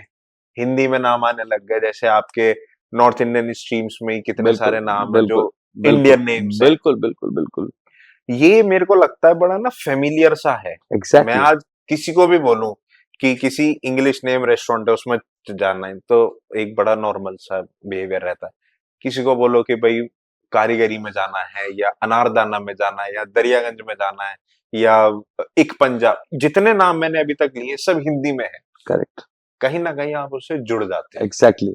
हिंदी में नाम आने लग गए, जैसे आपके नॉर्थ इंडियन स्ट्रीम्स में ही कितने बिल्कुल सारे नाम है जो बिल्कुल बिल्कुल इंडियन नेम्स हैं। बिल्कुल बिल्कुल बिल्कुल। ये मेरे को लगता है बड़ा ना फेमिलियर सा है। मैं एग्जैक्टली, आज किसी को भी बोलूं कि किसी इंग्लिश नेम रेस्टोरेंट है उसमें जाना है, तो एक बड़ा नॉर्मल सा बिहेवियर रहता है। किसी को बोलो कि भाई कारीगरी में जाना है या अनारदाना में जाना है या दरियागंज में जाना है या एक पंजाब, जितने नाम मैंने अभी तक लिए सब हिंदी में है। करेक्ट, कहीं ना कहीं आप उससे जुड़ जाते हैं। एग्जैक्टली।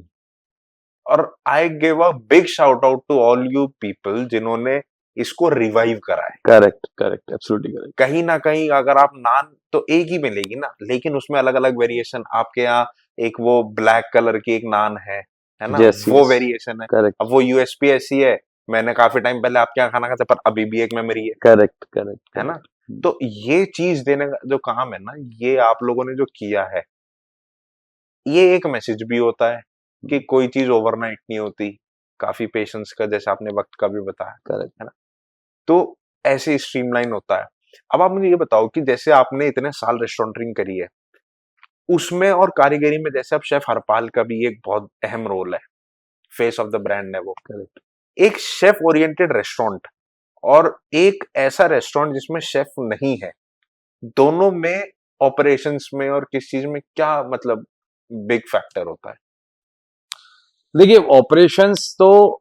और I give a big shout out to all you people जिन्होंने इसको रिवाइव करा है। Correct, correct, absolutely correct. कहीं ना कहीं अगर आप नान तो एक ही मिलेगी ना, लेकिन उसमें अलग अलग वेरिएशन। आपके यहाँ एक वो ब्लैक कलर की एक नान है ना, Yes, वो yes. वेरिएशन है। करेक्ट, अब वो यूएसपी ऐसी है, मैंने काफी टाइम पहले आपके यहाँ खाना खाया था, पर अभी भी एक मेमोरी है करेक्ट, करेक्ट, है ना। तो ये चीज देने का जो काम है ना, ये आप लोगों ने जो किया है, ये एक मैसेज भी होता है कि कोई चीज ओवरनाइट नहीं होती, काफी पेशेंस का, जैसे आपने वक्त का भी बताया, करेक्ट। है ना। तो ऐसे स्ट्रीमलाइन होता है। अब आप मुझे ये बताओ कि जैसे आपने इतने साल रेस्टोरेंटिंग करी है, उसमें और कारीगरी में, जैसे अब शेफ हरपाल का भी एक बहुत अहम रोल है, फेस ऑफ द ब्रांड है वो। करेक्ट। एक शेफ ओरिएंटेड रेस्टोरेंट और एक ऐसा रेस्टोरेंट जिसमें शेफ नहीं है, दोनों में ऑपरेशंस में और किस चीज में क्या मतलब बिग फैक्टर होता है? देखिए, ऑपरेशंस तो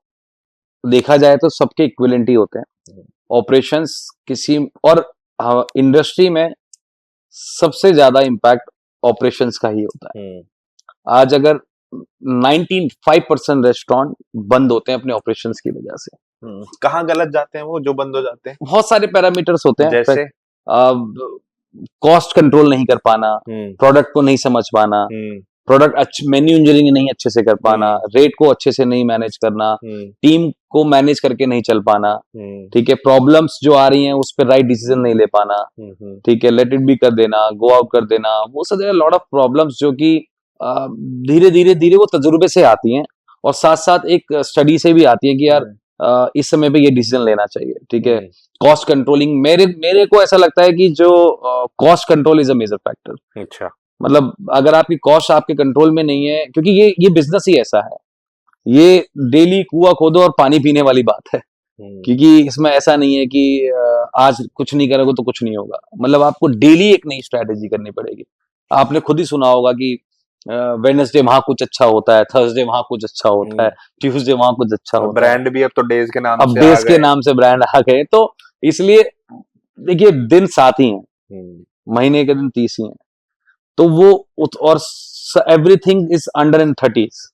देखा जाए तो सबके इक्विवेलेंट ही होते हैं। ऑपरेशंस किसी और इंडस्ट्री में सबसे ज्यादा इम्पैक्ट ऑपरेशंस का ही होता है। आज अगर 95% रेस्टोरेंट बंद होते हैं अपने ऑपरेशंस की वजह से। कहाँ गलत जाते हैं वो जो बंद हो जाते हैं? बहुत सारे पैरामीटर्स होते हैं, जैसे कॉस्ट कंट्रोल नहीं कर पाना, प्रोडक्ट को नहीं समझ पाना, प्रोडक्ट मेन्यू इंजीनियरिंग नहीं अच्छे से कर पाना, रेट को अच्छे से नहीं मैनेज करना, टीम को मैनेज करके नहीं चल पाना, ठीक है, प्रॉब्लम्स जो आ रही हैं उस पर राइट डिसीजन नहीं ले पाना, ठीक है, लेट इट बी कर देना, गो आउट कर देना, वो सब लॉट ऑफ प्रॉब्लम्स जो कि धीरे धीरे धीरे वो तजुर्बे से आती हैं और साथ साथ एक स्टडी से भी आती है कि यार इस समय पे ये डिसीजन लेना चाहिए, ठीक है। कॉस्ट कंट्रोलिंग, मेरे को ऐसा लगता है कि जो cost control is a major factor. अच्छा, मतलब अगर आपकी कॉस्ट आपके कंट्रोल में नहीं है, क्योंकि ये बिजनेस ही ऐसा है, ये डेली कुआं खोदो और पानी पीने वाली बात है, क्योंकि इसमें ऐसा नहीं है कि आज कुछ नहीं करोगे तो कुछ नहीं होगा। मतलब आपको डेली एक नई स्ट्रैटेजी करनी पड़ेगी। आपने खुद ही सुना होगा कि वेडनेसडे वहां कुछ अच्छा होता है, थर्सडे वहां कुछ अच्छा होता है, ट्यूसडे वहां कुछ अच्छा होता है। ब्रांड भी अब तो डेज के नाम अब से डेज के नाम से ब्रांड आ गए, तो इसलिए देखिए दिन 7 ही हैं, महीने के दिन 30 ही हैं, तो वो और everything is under in 30s,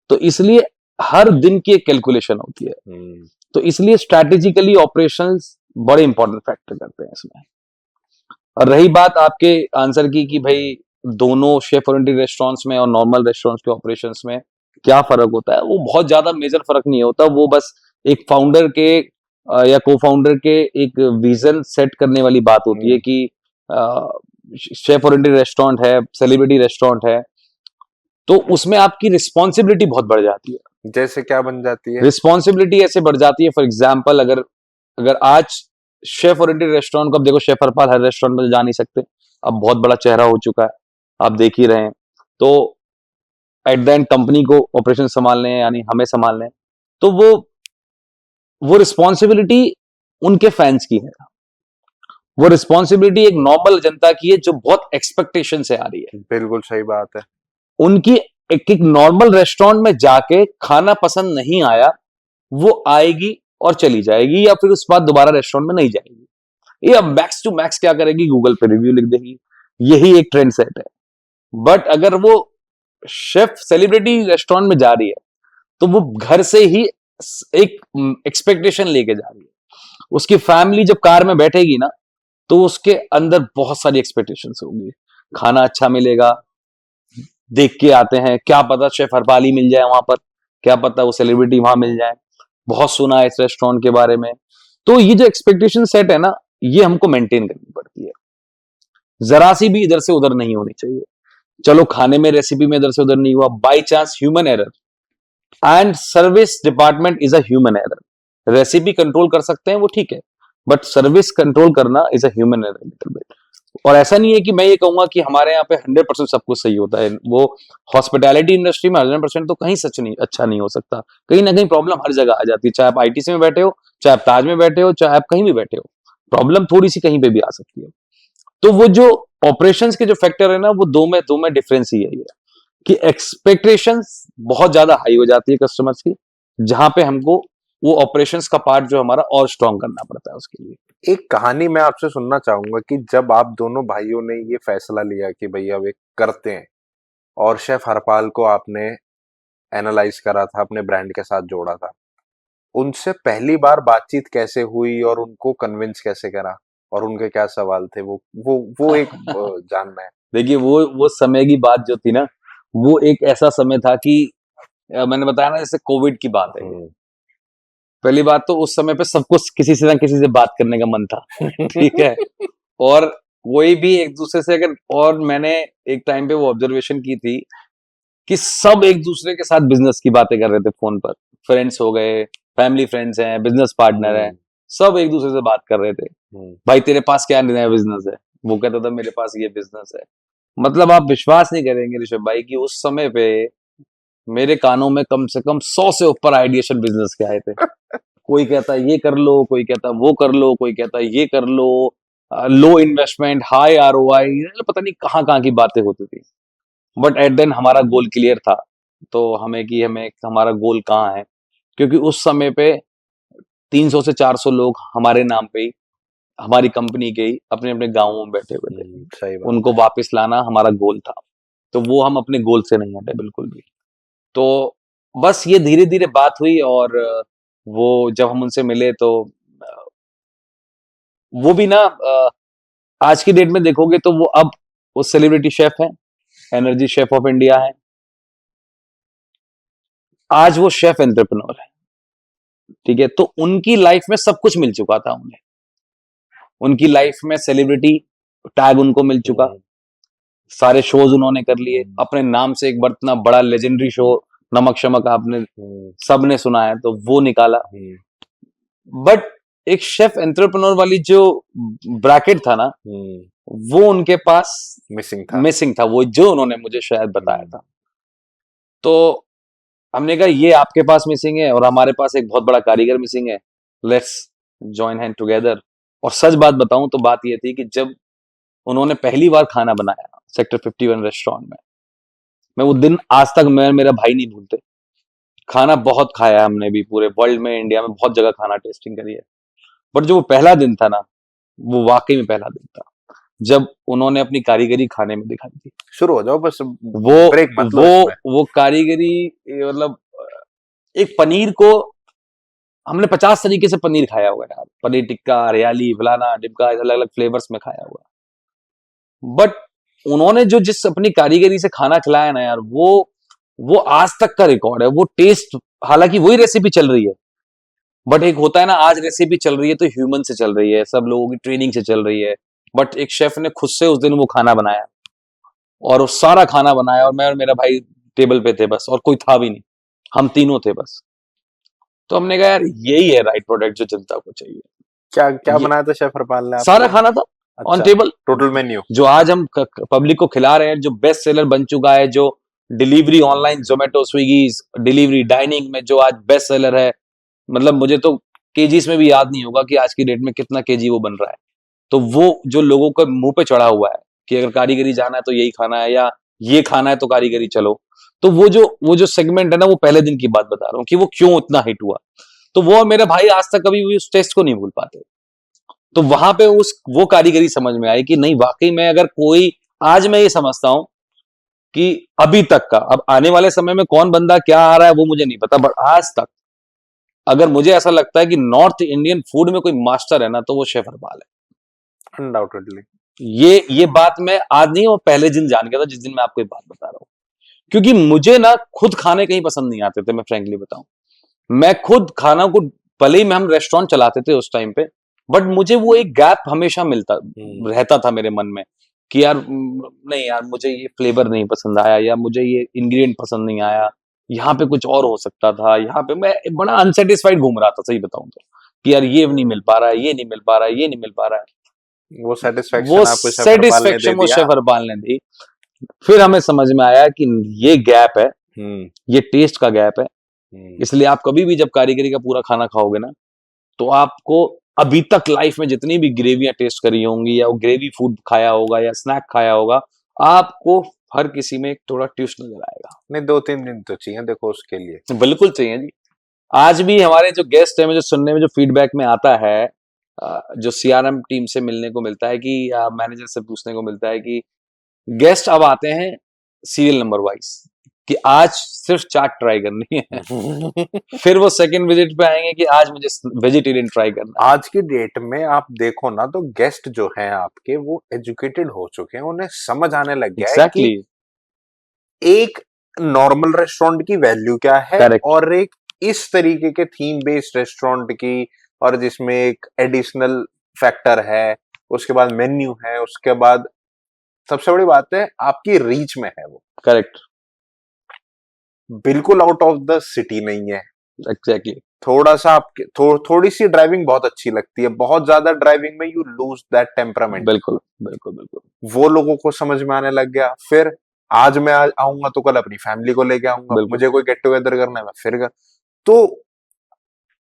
तो इसलिए हर दिन की एक कैलकुलेशन होती है। तो इसलिए स्ट्रैटेजिकली ऑपरेशंस बड़े इंपॉर्टेंट फैक्टर करते हैं इसमें। और रही बात आपके आंसर की कि भाई दोनों शेफ ओरिएंटेड रेस्टोरेंट्स में और नॉर्मल रेस्टोरेंट्स के ऑपरेशंस में क्या फर्क होता है, वो बहुत ज्यादा मेजर फर्क नहीं होता। वो बस एक फाउंडर के या को फाउंडर के एक विजन सेट करने वाली बात होती है कि शेफ ओरिएंटेड रेस्टोरेंट है, सेलिब्रिटी रेस्टोरेंट है, तो उसमें आपकी रिस्पॉन्सिबिलिटी बहुत बढ़ जाती है। जैसे क्या बन जाती है? रिस्पॉन्सिबिलिटी ऐसे बढ़ जाती है, फॉर एग्जाम्पल अगर आज शेफ ओरिएंटेड रेस्टोरेंट को, अब देखो शेफ हरपाल हर रेस्टोरेंट में जा नहीं सकते, अब बहुत बड़ा चेहरा हो चुका है, आप देख ही रहे हैं, तो एट द एंड कंपनी को ऑपरेशन संभालने हैं, यानी हमें संभालने हैं, तो वो रिस्पॉन्सिबिलिटी उनके फैंस की है, वो रिस्पॉन्सिबिलिटी एक नॉर्मल जनता की है जो बहुत एक्सपेक्टेशन से आ रही है। बिल्कुल सही बात है। उनकी एक नॉर्मल रेस्टोरेंट में जाके खाना पसंद नहीं आया, वो आएगी और चली जाएगी, या फिर उस बाद दोबारा रेस्टोरेंट में नहीं जाएगी। ये अब मैक्स टू मैक्स क्या करेगी, गूगल पे रिव्यू लिख देगी, यही एक ट्रेंड सेट है। बट अगर वो शेफ सेलिब्रिटी रेस्टोरेंट में जा रही है, तो वो घर से ही एक एक्सपेक्टेशन लेके जा रही है। उसकी फैमिली जब कार में बैठेगी ना, तो उसके अंदर बहुत सारी एक्सपेक्टेशंस होंगी, खाना अच्छा मिलेगा, देख के आते हैं, क्या पता शेफ हरपाल ही मिल जाए वहां पर, क्या पता वो सेलिब्रिटी वहां मिल जाए, बहुत सुना है इस रेस्टोरेंट के बारे में। तो ये जो एक्सपेक्टेशन सेट है ना, ये हमको मेंटेन करनी पड़ती है, जरा सी भी इधर से उधर नहीं होनी चाहिए। चलो खाने में, रेसिपी में इधर से उधर नहीं हुआ, by chance human error, and service department is a human error. Recipe control कर सकते हैं वो ठीक है, बट सर्विस कंट्रोल करना is a human error little bit. और ऐसा नहीं है कि मैं ये कहूंगा कि हमारे यहाँ पे 100% सब कुछ सही होता है। वो हॉस्पिटैलिटी इंडस्ट्री में 100% तो कहीं सच नहीं, अच्छा नहीं हो सकता, कहीं ना कहीं प्रॉब्लम हर जगह आ जाती है, चाहे आप आईटीसी में बैठे हो, चाहे आप ताज में बैठे हो, चाहे आप कहीं भी बैठे हो, प्रॉब्लम थोड़ी सी कहीं पे भी आ सकती है। तो वो जो ऑपरेशंस के जो फैक्टर है ना, वो दो में डिफरेंस ही है ये, कि एक्सपेक्टेशंस बहुत ज्यादा हाई हो जाती है कस्टमर्स की, जहां पे हमको वो ऑपरेशंस का पार्ट जो हमारा और स्ट्रॉन्ग करना पड़ता है उसके लिए। एक कहानी मैं आपसे सुनना चाहूंगा कि जब आप दोनों भाइयों ने ये फैसला लिया कि भैया अब एक करते हैं, और शेफ हरपाल को आपने एनालाइज करा था, अपने ब्रांड के साथ जोड़ा था, उनसे पहली बार बातचीत कैसे हुई और उनको कन्विंस कैसे करा, और उनके क्या सवाल थे, वो एक जानना है। देखिए वो समय की बात जो थी ना, वो एक ऐसा समय था कि मैंने बताया ना जैसे कोविड की बात है। पहली बात तो उस समय पे सबको किसी से ना किसी से बात करने का मन था, ठीक है। और कोई भी एक दूसरे से अगर, और मैंने एक टाइम पे वो ऑब्जर्वेशन की थी कि सब एक दूसरे के साथ बिजनेस की बातें कर रहे थे फोन पर। फ्रेंड्स हो गए, फैमिली फ्रेंड्स हैं, बिजनेस पार्टनर हैं, सब एक दूसरे से बात कर रहे थे। भाई तेरे पास क्या नया बिजनेस है, वो कहता था मेरे पास ये बिजनेस है। मतलब आप विश्वास नहीं करेंगे ऋषभ भाई कि उस समय पे मेरे कानों में कम से कम 100 से ऊपर आइडिएशन बिजनेस के आए थे। कोई कहता है ये कर लो, कोई कहता है वो कर लो, कोई कहता है ये कर लो, लो इन्वेस्टमेंट हाई आरओआई, पता नहीं कहाँ कहाँ की बातें होती थी। बट एट देन हमारा गोल क्लियर था, तो हमें हमारा गोल कहाँ है, क्योंकि उस समय पे 300 से 400 लोग हमारे नाम पे ही, हमारी कंपनी के ही अपने अपने गाँवों में बैठे हुए थे। सही बात। उनको वापस लाना हमारा गोल था, तो वो हम अपने गोल से नहीं हटे बिल्कुल भी। तो बस ये धीरे धीरे बात हुई, और वो जब हम उनसे मिले तो वो भी ना आज की डेट में देखोगे तो वो अब वो सेलिब्रिटी शेफ है, एनर्जी शेफ ऑफ इंडिया है। आज वो शेफ एंटरप्रेन्योर है, ठीक है। तो उनकी लाइफ में सब कुछ मिल चुका था उन्हें, उनकी लाइफ में सेलिब्रिटी टैग उनको मिल चुका, सारे शोज उन्होंने कर लिए, अपने नाम से एक इतना बड़ा लेजेंडरी शो नमक शमक आपने सबने सुना है, तो वो निकाला। बट एक शेफ एंटरप्रेन्योर वाली जो ब्रैकेट था ना, वो उनके पास मिसिंग था, वो जो उन्होंने मुझे शायद बताया था। तो हमने कहा ये आपके पास मिसिंग है और हमारे पास एक बहुत बड़ा कारीगर मिसिंग है, लेट्स जॉइन हैंड टुगेदर। और सच बात बताऊं तो बात ये थी कि जब उन्होंने पहली बार खाना बनाया सेक्टर 51 रेस्टोरेंट में, मैं वो दिन आज तक मैं मेरा भाई नहीं भूलते। खाना बहुत खाया है हमने भी, पूरे वर्ल्ड में, इंडिया में बहुत जगह खाना टेस्टिंग करी है, बट जो वो पहला दिन था ना, वो वाकई में पहला दिन था जब उन्होंने अपनी कारीगरी खाने में दिखाई थी। शुरू हो जाओ बस, वो ब्रेक मत लो वो इसमें। वो कारीगरी, मतलब एक पनीर को हमने 50 तरीके से पनीर खाया हुआ है यार, पनीर टिक्का, हरियाली, फलाना टिक्का, अलग अलग फ्लेवर्स में खाया हुआ, बट उन्होंने जो जिस अपनी कारीगरी से खाना खिलाया ना यार, वो आज तक का रिकॉर्ड है। वो टेस्ट, हालांकि वही रेसिपी चल रही है, बट एक होता है ना, आज रेसिपी चल रही है तो ह्यूमन से चल रही है, सब लोगों की ट्रेनिंग से चल रही है, बट एक शेफ ने खुद से उस दिन वो खाना बनाया, और वो सारा खाना बनाया, और मैं और मेरा भाई टेबल पे थे बस, और कोई था भी नहीं, हम तीनों थे बस। तो हमने कहा यार यही है राइट प्रोडक्ट जो जनता को चाहिए। क्या क्या बनाया था शेफ हरपाल ने? सारा खाना था ऑन टेबल, टोटल मेन्यू जो आज हम पब्लिक को खिला रहे हैं, जो बेस्ट सेलर बन चुका है, जो delivery online Zomato Swiggy delivery dining में जो आज बेस्ट सेलर है। मतलब मुझे तो केजीज में भी याद नहीं होगा कि आज की डेट में कितना केजी वो बन रहा है। तो वो जो लोगों के मुंह पे चढ़ा हुआ है कि अगर कारीगरी जाना है तो यही खाना है, या ये खाना है तो कारीगरी चलो, तो वो जो सेगमेंट है ना, वो पहले दिन की बात बता रहा हूँ कि वो क्यों उतना हिट हुआ। तो वो और मेरा भाई आज तक कभी भी उस टेस्ट को नहीं भूल पाते। तो वहां पे वो कारीगरी समझ में आई कि नहीं, वाकई में अगर कोई, आज मैं ये समझता हूं कि अभी तक का, अब आने वाले समय में कौन बंदा क्या आ रहा है वो मुझे नहीं पता, बट आज तक अगर मुझे ऐसा लगता है कि नॉर्थ इंडियन फूड में कोई मास्टर है ना, तो वो शेफ हरपाल है, अनडाउटेडली। ये बात मैं आज नहीं, वो पहले दिन जान गया था जिस दिन मैं आपको ये बात बता रहा हूँ। क्योंकि मुझे ना खुद खाने कहीं पसंद नहीं आते थे, मैं फ्रेंकली बताऊं, मैं खुद खाना को, भले ही में हम रेस्टोरेंट चलाते थे उस टाइम पे, बट मुझे वो एक गैप हमेशा मिलता रहता था मेरे मन में कि यार नहीं यार, मुझे ये फ्लेवर नहीं पसंद आया, या मुझे ये इंग्रेडिएंट पसंद नहीं आया, यहाँ पे कुछ और हो सकता था, यहाँ पे मैं बड़ा अनसेटिस्फाइड घूम रहा था, सही बताऊं तो, कि यार ये नहीं मिल पा रहा है, ये नहीं मिल पा रहा है, ये नहीं मिल पा रहा है। वो वो सेटिस्फेक्शन वो शेफ हरपाल ने दी। फिर हमें समझ में आया कि ये गैप है, ये टेस्ट का गैप है। इसलिए आप कभी भी जब कारीगरी का पूरा खाना खाओगे ना, तो आपको अभी तक लाइफ में जितनी भी ग्रेवियां टेस्ट करी होंगी, या वो ग्रेवी फूड खाया होगा, या स्नैक खाया होगा, आपको हर किसी में एक थोड़ा ट्विस्ट नजर आएगा। नहीं, 2-3 दिन तो चाहिए देखो उसके लिए। बिल्कुल चाहिए जी। आज भी हमारे जो गेस्ट है, मुझे सुनने में जो फीडबैक में आता है, जो सीआरएम टीम से मिलने को मिलता है कि मैनेजर से पूछने को मिलता है कि गेस्ट अब आते हैं सीरियल नंबर वाइज, कि आज सिर्फ चाट ट्राई करनी है। फिर वो सेकंड विजिट पे आएंगे कि आज मुझे वेजिटेरियन ट्राई करना है। आज की डेट में आप देखो ना तो गेस्ट जो हैं आपके वो एजुकेटेड हो चुके हैं, उन्हें समझ आने लग गया है कि एग्जैक्टली, एक नॉर्मल रेस्टोरेंट की वैल्यू क्या है करेक्ट, और एक इस तरीके के थीम बेस्ड रेस्टोरेंट की, और जिसमें एक एडिशनल फैक्टर है, उसके बाद मेन्यू है, उसके बाद सबसे बड़ी बात है आपकी रीच में है वो, करेक्ट, बिल्कुल आउट ऑफ द सिटी नहीं है। एग्जैक्टली, थोड़ा सा आपके थोड़ी सी ड्राइविंग बहुत अच्छी लगती है, बहुत ज्यादा ड्राइविंग में यू लूज दैट टेम्परामेंट, बिल्कुल, बिल्कुल, बिल्कुल, वो लोगों को समझ में आने लग गया। फिर आज मैं आज आऊंगा तो कल अपनी फैमिली को लेके आऊंगा, बिल्कुल, मुझे कोई गेट टुगेदर करना है मैं फिर कर, तो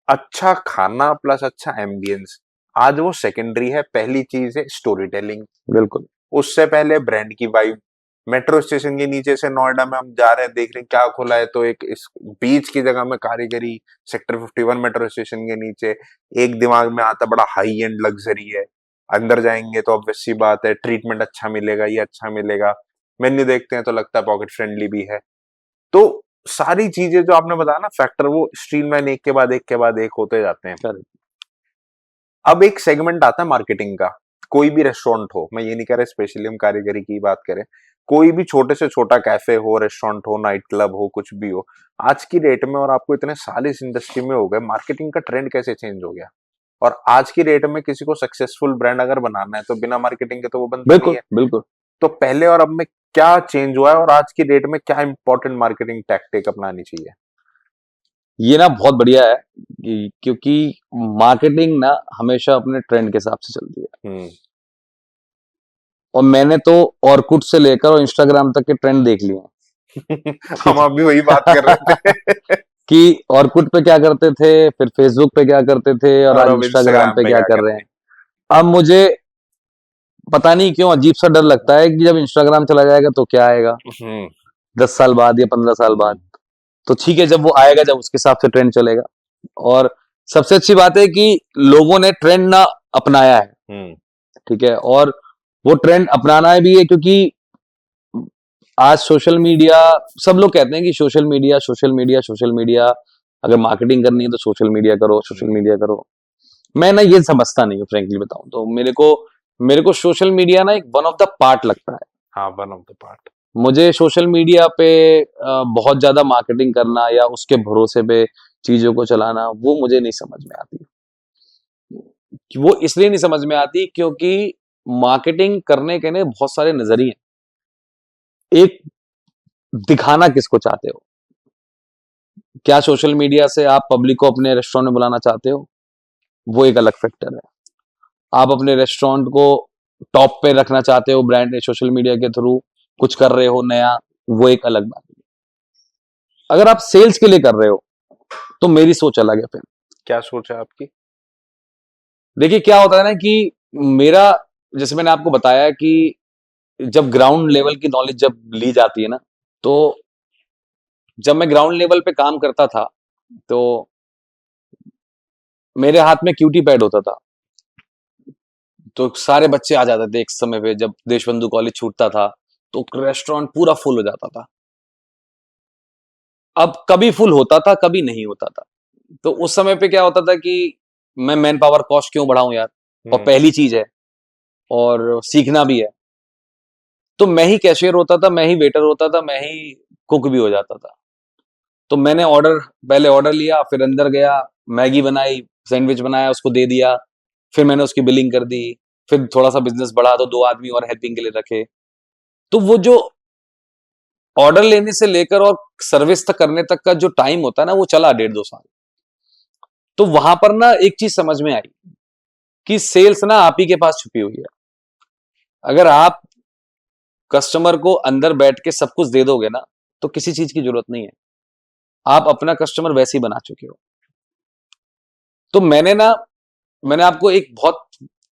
अच्छा खाना प्लस अच्छा एम्बियंस आज वो सेकेंडरी है, पहली चीज है स्टोरी टेलिंग। बिल्कुल, उससे पहले ब्रांड की वाइब। मेट्रो स्टेशन के नीचे से नोएडा में हम जा रहे हैं, देख रहे हैं क्या खुला है, तो एक इस बीच की जगह में कारीगरी, सेक्टर 51 मेट्रो स्टेशन के नीचे, एक दिमाग में आता बड़ा हाई एंड लग्जरी है। अंदर जाएंगे तो ऑब्वियस सी बात है ट्रीटमेंट अच्छा मिलेगा, ये अच्छा मिलेगा। मेन्यू देखते हैं तो लगता है पॉकेट फ्रेंडली भी है। तो सारी चीजें जो आपने बताया ना फैक्टर, वो स्ट्रीमलाइन एक के बाद एक के बाद एक होते जाते हैं। करेक्ट, अब एक सेगमेंट आता है मार्केटिंग का। कोई भी रेस्टोरेंट हो, मैं ये नहीं कह रहा स्पेशली हम कारीगरी की बात करें, कोई भी छोटे से छोटा कैफे हो, रेस्टोरेंट हो, नाइट क्लब हो, कुछ भी हो, आज की डेट में, और आपको इतने साल इस इंडस्ट्री में हो गए, मार्केटिंग का ट्रेंड कैसे चेंज हो गया। और आज की डेट में किसी को सक्सेसफुल ब्रांड अगर बनाना है तो बिना मार्केटिंग के तो वो बनता नहीं बिल्कुल, है। बिल्कुल। तो पहले और अब में क्या चेंज हुआ है, और आज की डेट में क्या इंपॉर्टेंट मार्केटिंग टैक्टिक अपनानी चाहिए। ये ना बहुत बढ़िया है क्योंकि मार्केटिंग ना हमेशा अपने ट्रेंड के हिसाब से चलती है। हम्म। और मैंने तो ऑर्कुट से लेकर और इंस्टाग्राम तक के ट्रेंड देख लिए हैं। हम ठीक अभी वही बात कर रहे है। थे। कि ऑर्कुट पे क्या करते थे, फिर फेसबुक पे क्या करते थे, और और आज अब इंस्टाग्राम इंस्टाग्राम पे पे क्या क्या कर कर रहे रहे हैं। अब मुझे पता नहीं क्यों अजीब सा डर लगता है कि जब इंस्टाग्राम चला जाएगा तो क्या आएगा, हैं। 10 साल बाद या 15 साल बाद। तो ठीक है, जब वो आएगा, जब उसके हिसाब से ट्रेंड चलेगा। और सबसे अच्छी बात है कि लोगों ने ट्रेंड ना अपनाया है, हम्म। ठीक है। और वो ट्रेंड अपनाना भी है क्योंकि आज सोशल मीडिया, सब लोग कहते हैं कि social media, social media, social media, अगर मार्केटिंग करनी है तो सोशल मीडिया करो, सोशल मीडिया करो। मैं ना ये समझता नहीं हूँ, फ्रेंकली बताऊं तो। मेरे को सोशल मीडिया ना एक वन ऑफ द पार्ट लगता है। हाँ, वन ऑफ द पार्ट। मुझे सोशल मीडिया पे बहुत ज्यादा मार्केटिंग करना या उसके भरोसे पे चीजों को चलाना, वो मुझे नहीं समझ में आती। वो इसलिए नहीं समझ में आती क्योंकि मार्केटिंग करने के ने बहुत सारे नजरिए हैं। एक, दिखाना किसको चाहते हो। क्या सोशल मीडिया से आप पब्लिक को अपने रेस्टोरेंट में बुलाना चाहते हो, वो एक अलग फैक्टर है। आप अपने रेस्टोरेंट को टॉप पे रखना चाहते हो ब्रांड सोशल मीडिया के थ्रू, कुछ कर रहे हो नया, वो एक अलग बात है। अगर आप सेल्स के लिए कर रहे हो तो मेरी सोच अलग है। फिर क्या सोच है आपकी। देखिए क्या होता है ना कि मेरा, जैसे मैंने आपको बताया कि जब ग्राउंड लेवल की नॉलेज जब ली जाती है ना, तो जब मैं ग्राउंड लेवल पे काम करता था तो मेरे हाथ में क्यूटी पैड होता था। तो सारे बच्चे आ जाते थे एक समय पे, जब देशबंधु कॉलेज छूटता था तो रेस्टोरेंट पूरा फुल हो जाता था। अब कभी फुल होता था, कभी नहीं होता था। तो उस समय पे क्या होता था कि मैं मैन पावर कॉस्ट क्यों बढ़ाऊं यार, और हम्म। पहली चीज है और सीखना भी है। तो मैं ही कैशियर होता था, मैं ही वेटर होता था, मैं ही कुक भी हो जाता था। तो मैंने पहले ऑर्डर लिया, फिर अंदर गया, मैगी बनाई, सैंडविच बनाया, उसको दे दिया, फिर मैंने उसकी बिलिंग कर दी। फिर थोड़ा सा बिजनेस बढ़ा तो 2 आदमी और हेल्पिंग के लिए रखे। तो वो जो ऑर्डर लेने से लेकर और सर्विस तक करने तक का जो टाइम होता है ना, वो चला 1.5-2 साल। तो वहां पर ना एक चीज समझ में आई कि सेल्स ना आप ही के पास छुपी हुई है। अगर आप कस्टमर को अंदर बैठ के सब कुछ दे दोगे ना, तो किसी चीज की जरूरत नहीं है। आप अपना कस्टमर वैसे ही बना चुके हो। तो मैंने आपको एक बहुत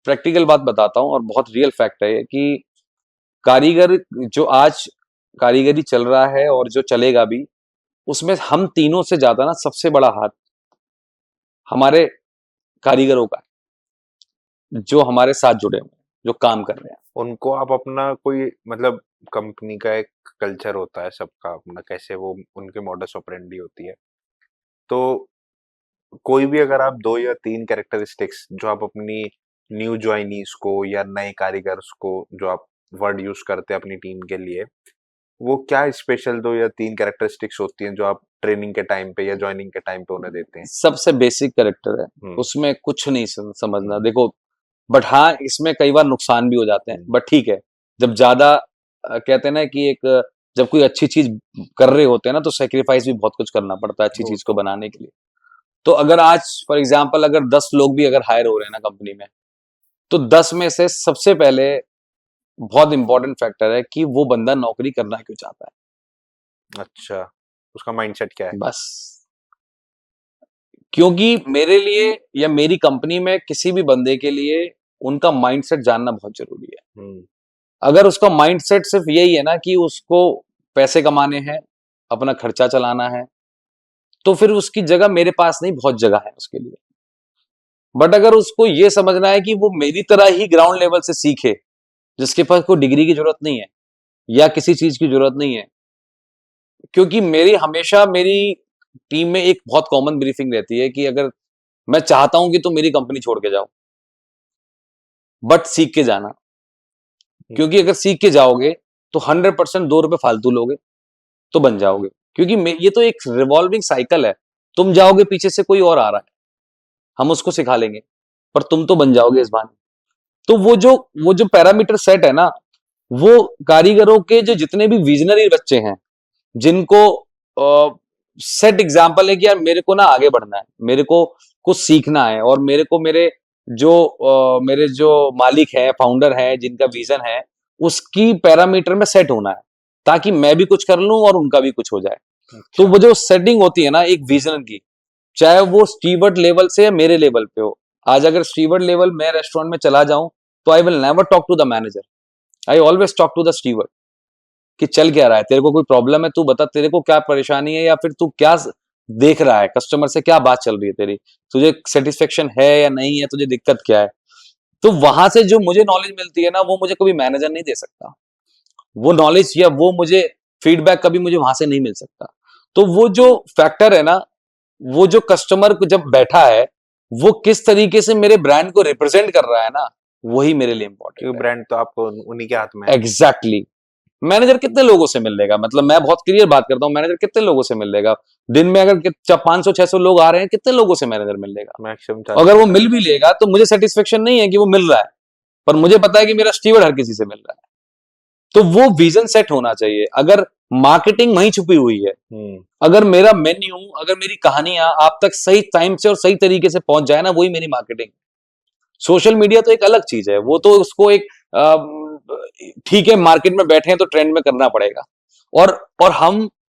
प्रैक्टिकल बात बताता हूं और बहुत रियल फैक्ट है कि कारीगर जो आज कारीगरी चल रहा है और जो चलेगा भी, उसमें हम तीनों से ज्यादा ना सबसे बड़ा हाथ हमारे कारीगरों का है, जो हमारे साथ जुड़े हुए हैं, जो काम कर रहे हैं। उनको आप अपना कोई मतलब कंपनी का एक कल्चर होता है सबका अपना, कैसे वो उनके मॉडस ऑपरेंडी होती है, तो कोई भी अगर आप 2 या 3 कैरेक्टरिस्टिक्स जो आप अपनी न्यू जॉइनीज को या नए कारीगर्स को, जो आप वर्ड यूज करते हैं अपनी टीम के लिए, वो क्या स्पेशल 2 या 3 कैरेक्टरिस्टिक्स होती हैं जो आप ट्रेनिंग के टाइम पे या जॉइनिंग के टाइम पे उन्हें देते हैं? सबसे बेसिक कैरेक्टर है, हम्म। उसमें कुछ नहीं समझना। हम्म। देखो, बट हाँ, इसमें कई बार नुकसान भी हो जाते हैं, हम्म। बट ठीक है। जब ज्यादा कहते हैं ना कि एक जब कोई अच्छी चीज कर रहे होते हैं ना, तो सेक्रीफाइस भी बहुत कुछ करना पड़ता है अच्छी वो चीज को तो बनाने के लिए। तो अगर आज फॉर एग्जाम्पल अगर 10 लोग भी अगर हायर हो रहे हैं ना कंपनी में, तो 10 में से सबसे पहले बहुत इंपॉर्टेंट फैक्टर है कि वो बंदा नौकरी करना क्यों चाहता अच्छा, उसका माइंडसेट क्या है? है, बस। क्योंकि मेरे लिए या मेरी कंपनी में किसी भी बंदे के लिए उनका माइंडसेट जानना बहुत जरूरी है। हम्म। अगर उसका माइंडसेट सिर्फ यही है ना कि उसको पैसे कमाने हैं, अपना खर्चा चलाना है, तो फिर उसकी जगह मेरे पास नहीं, बहुत जगह है उसके लिए। बट अगर उसको ये समझना है कि वो मेरी तरह ही ग्राउंड लेवल से सीखे, जिसके पास कोई डिग्री की जरूरत नहीं है या किसी चीज की जरूरत नहीं है, क्योंकि मेरी हमेशा मेरी टीम में एक बहुत कॉमन ब्रीफिंग रहती है कि अगर मैं चाहता हूं कि तुम मेरी कंपनी छोड़ के जाओ, बट सीख के जाना। क्योंकि अगर सीख के जाओगे तो 100% 2 रुपए फालतू लोगे तो बन जाओगे। क्योंकि ये तो एक रिवॉल्विंग साइकिल है। तुम जाओगे, पीछे से कोई और आ रहा है, हम उसको सिखा लेंगे, पर तुम तो बन जाओगे इस बहाने। तो वो जो पैरामीटर सेट है ना, वो कारीगरों के जो जितने भी विजनरी बच्चे हैं, जिनको सेट एग्जाम्पल है कि यार मेरे को ना आगे बढ़ना है, मेरे को कुछ सीखना है, और मेरे को मेरे जो मालिक है, फाउंडर है, जिनका विजन है, उसकी पैरामीटर में सेट होना है, ताकि मैं भी कुछ कर लूं और उनका भी कुछ हो जाए। तो अच्छा। वो जो सेटिंग होती है ना एक विजन की, चाहे वो स्टीवर्ड लेवल से या मेरे लेवल पे हो। आज अगर स्टीवर्ड लेवल मैं रेस्टोरेंट में चला जाऊं, तो I will never talk to the manager, I always talk to the steward, कि चल क्या रहा है, तेरे को कोई प्रॉब्लम है, तू बता, तेरे को क्या परेशानी है, या फिर तू क्या देख रहा है, कस्टमर से क्या बात चल रही है तेरी, तुझे सेटिस्फेक्शन है या नहीं है, तुझे दिक्कत क्या है। तो वहां से जो मुझे नॉलेज मिलती है ना, वो मुझे कभी मैनेजर नहीं दे सकता। वो नॉलेज या वो मुझे फीडबैक कभी मुझे वहां से नहीं मिल सकता। तो वो जो फैक्टर है ना, वो जो कस्टमर को जब बैठा है, वो किस तरीके से मेरे ब्रांड को रिप्रेजेंट कर रहा है ना, वही मेरे लिए इंपॉर्टेंट क्योंकि है। ब्रांड तो आपको उन्हीं के हाथ में है। एग्जैक्टली। मैनेजर कितने लोगों से मिल लेगा, मतलब मैं बहुत क्लियर बात करता हूँ, मैनेजर कितने लोगों से मिल लेगा। दिन में अगर 500-600 लोग आ रहे हैं, कितने लोगों से मैनेजर मिल लेगा। मैक्सिमम अगर वो 40-50। मिल भी लेगा तो मुझे सेटिस्फेक्शन नहीं है कि वो मिल रहा है, पर मुझे पता है कि मेरा स्टीवर्ड हर किसी से मिल रहा है। तो वो विजन सेट होना चाहिए। अगर मार्केटिंग वहीं छुपी हुई है, अगर मेरा मेन्यू, अगर मेरी कहानियां आप तक सही टाइम से और सही तरीके से पहुंच जाए ना, वही मेरी मार्केटिंग। सोशल मीडिया तो एक अलग चीज है, वो तो उसको एक ठीक है, मार्केट में बैठे हैं तो ट्रेंड में करना पड़ेगा। और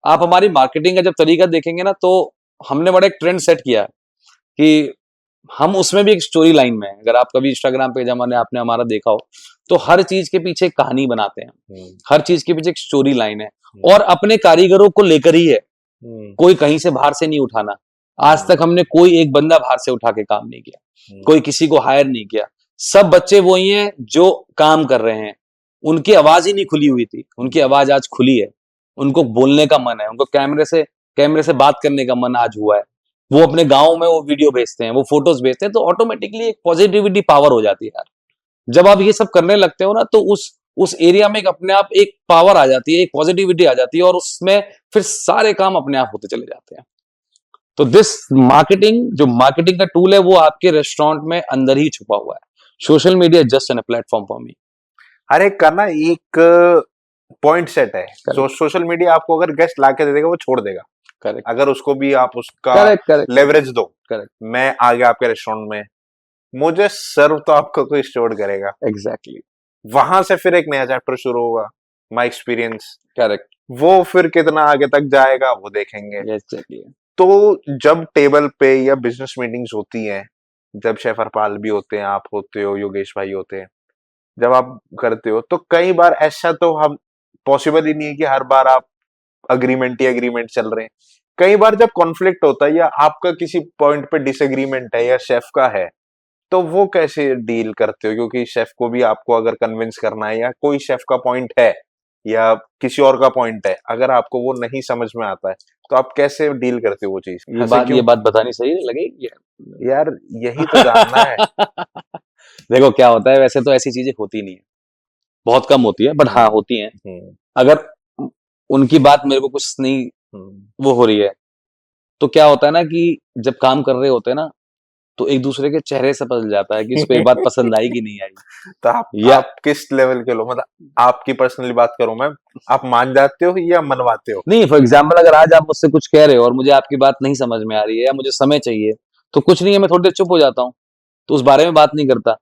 आप हमारी मार्केटिंग का जब तरीका देखेंगे ना, तो हमने बड़ा एक ट्रेंड सेट किया है कि हम उसमें भी एक स्टोरी लाइन में है। अगर आप कभी इंस्टाग्राम पेज हमारे आपने हमारा देखा हो, तो हर चीज के पीछे एक कहानी बनाते हैं, हर चीज के पीछे एक स्टोरी लाइन है, और अपने कारीगरों को लेकर ही है। कोई कहीं से बाहर से नहीं उठाना। आज तक हमने कोई एक बंदा बाहर से उठा के काम नहीं किया, कोई किसी को हायर नहीं किया। सब बच्चे वही हैं जो काम कर रहे हैं। उनकी आवाज ही नहीं खुली हुई थी, उनकी आवाज आज खुली है। उनको बोलने का मन है, उनको कैमरे से बात करने का मन आज हुआ है। वो अपने गांव में वो वीडियो भेजते हैं, वो फोटोज भेजते हैं, तो ऑटोमेटिकली एक पॉजिटिविटी पावर हो जाती है यार। जब आप ये सब करने लगते हो ना, तो उस एरिया में एक अपने आप एक पावर आ जाती है, एक पॉजिटिविटी आ जाती है, और उसमें फिर सारे काम अपने आप होते चले जाते हैं। तो जो मार्केटिंग का टूल है, वो आपके रेस्टोरेंट में अंदर ही छुपा हुआ है। Social media just an platform for me. हर एक का ना एक पॉइंट सेट है। सोशल मीडिया आपको अगर गेस्ट ला के दे देगा, वो छोड़ देगा। करेक्ट, अगर उसको भी आप उसका करेक्ट लेवरेज दो। करेक्ट, मैं आ गया आपके रेस्टोरेंट में, मुझे सर्व तो आपका कोई स्टोर करेगा। एग्जैक्टली, वहां से फिर एक नया चैप्टर शुरू होगा, माय एक्सपीरियंस। करेक्ट, वो फिर कितना आगे तक जाएगा वो देखेंगे। एग्जैक्टली। तो जब टेबल पे या बिजनेस मीटिंग्स होती हैं, जब शेफ हरपाल भी होते हैं, आप होते हो, योगेश भाई होते हैं, जब आप करते हो, तो कई बार ऐसा तो हम पॉसिबल ही नहीं है कि हर बार आप अग्रीमेंट ही अग्रीमेंट चल रहे हैं। कई बार जब कॉन्फ्लिक्ट होता है या आपका किसी पॉइंट पे डिसएग्रीमेंट है या शेफ का है, तो वो कैसे डील करते हो? क्योंकि शेफ को भी आपको अगर कन्विंस करना है, या कोई शेफ का पॉइंट है या किसी और का पॉइंट है, अगर आपको वो नहीं समझ में आता है, तो आप कैसे डील करते हो वो चीज? ऐसे ये क्यों? बात बतानी सही लगेगी क्या? यार यही तो जानना है। देखो क्या होता है, वैसे तो ऐसी चीजें होती नहीं है, बहुत कम होती है, बट हाँ होती हैं। हम्म, अगर उनकी बात मेरे को कुछ नहीं वो हो रही है, तो क्या होता है ना कि जब काम कर रहे होते हैं ना, तो एक दूसरे के चेहरे से पता चल जाता है कि इसको ये बात पसंद आई कि नहीं आई। तो या आप किस लेवल के लोग, मतलब आपकी पर्सनली बात करूं मैं, आप मान जाते हो या मनवाते हो? नहीं, फॉर एग्जाम्पल अगर आज आप मुझसे कुछ कह रहे हो और मुझे आपकी बात नहीं समझ में आ रही है या मुझे समय चाहिए, तो कुछ नहीं है, मैं थोड़ी देर चुप हो जाता हूँ, तो उस बारे में बात नहीं करता।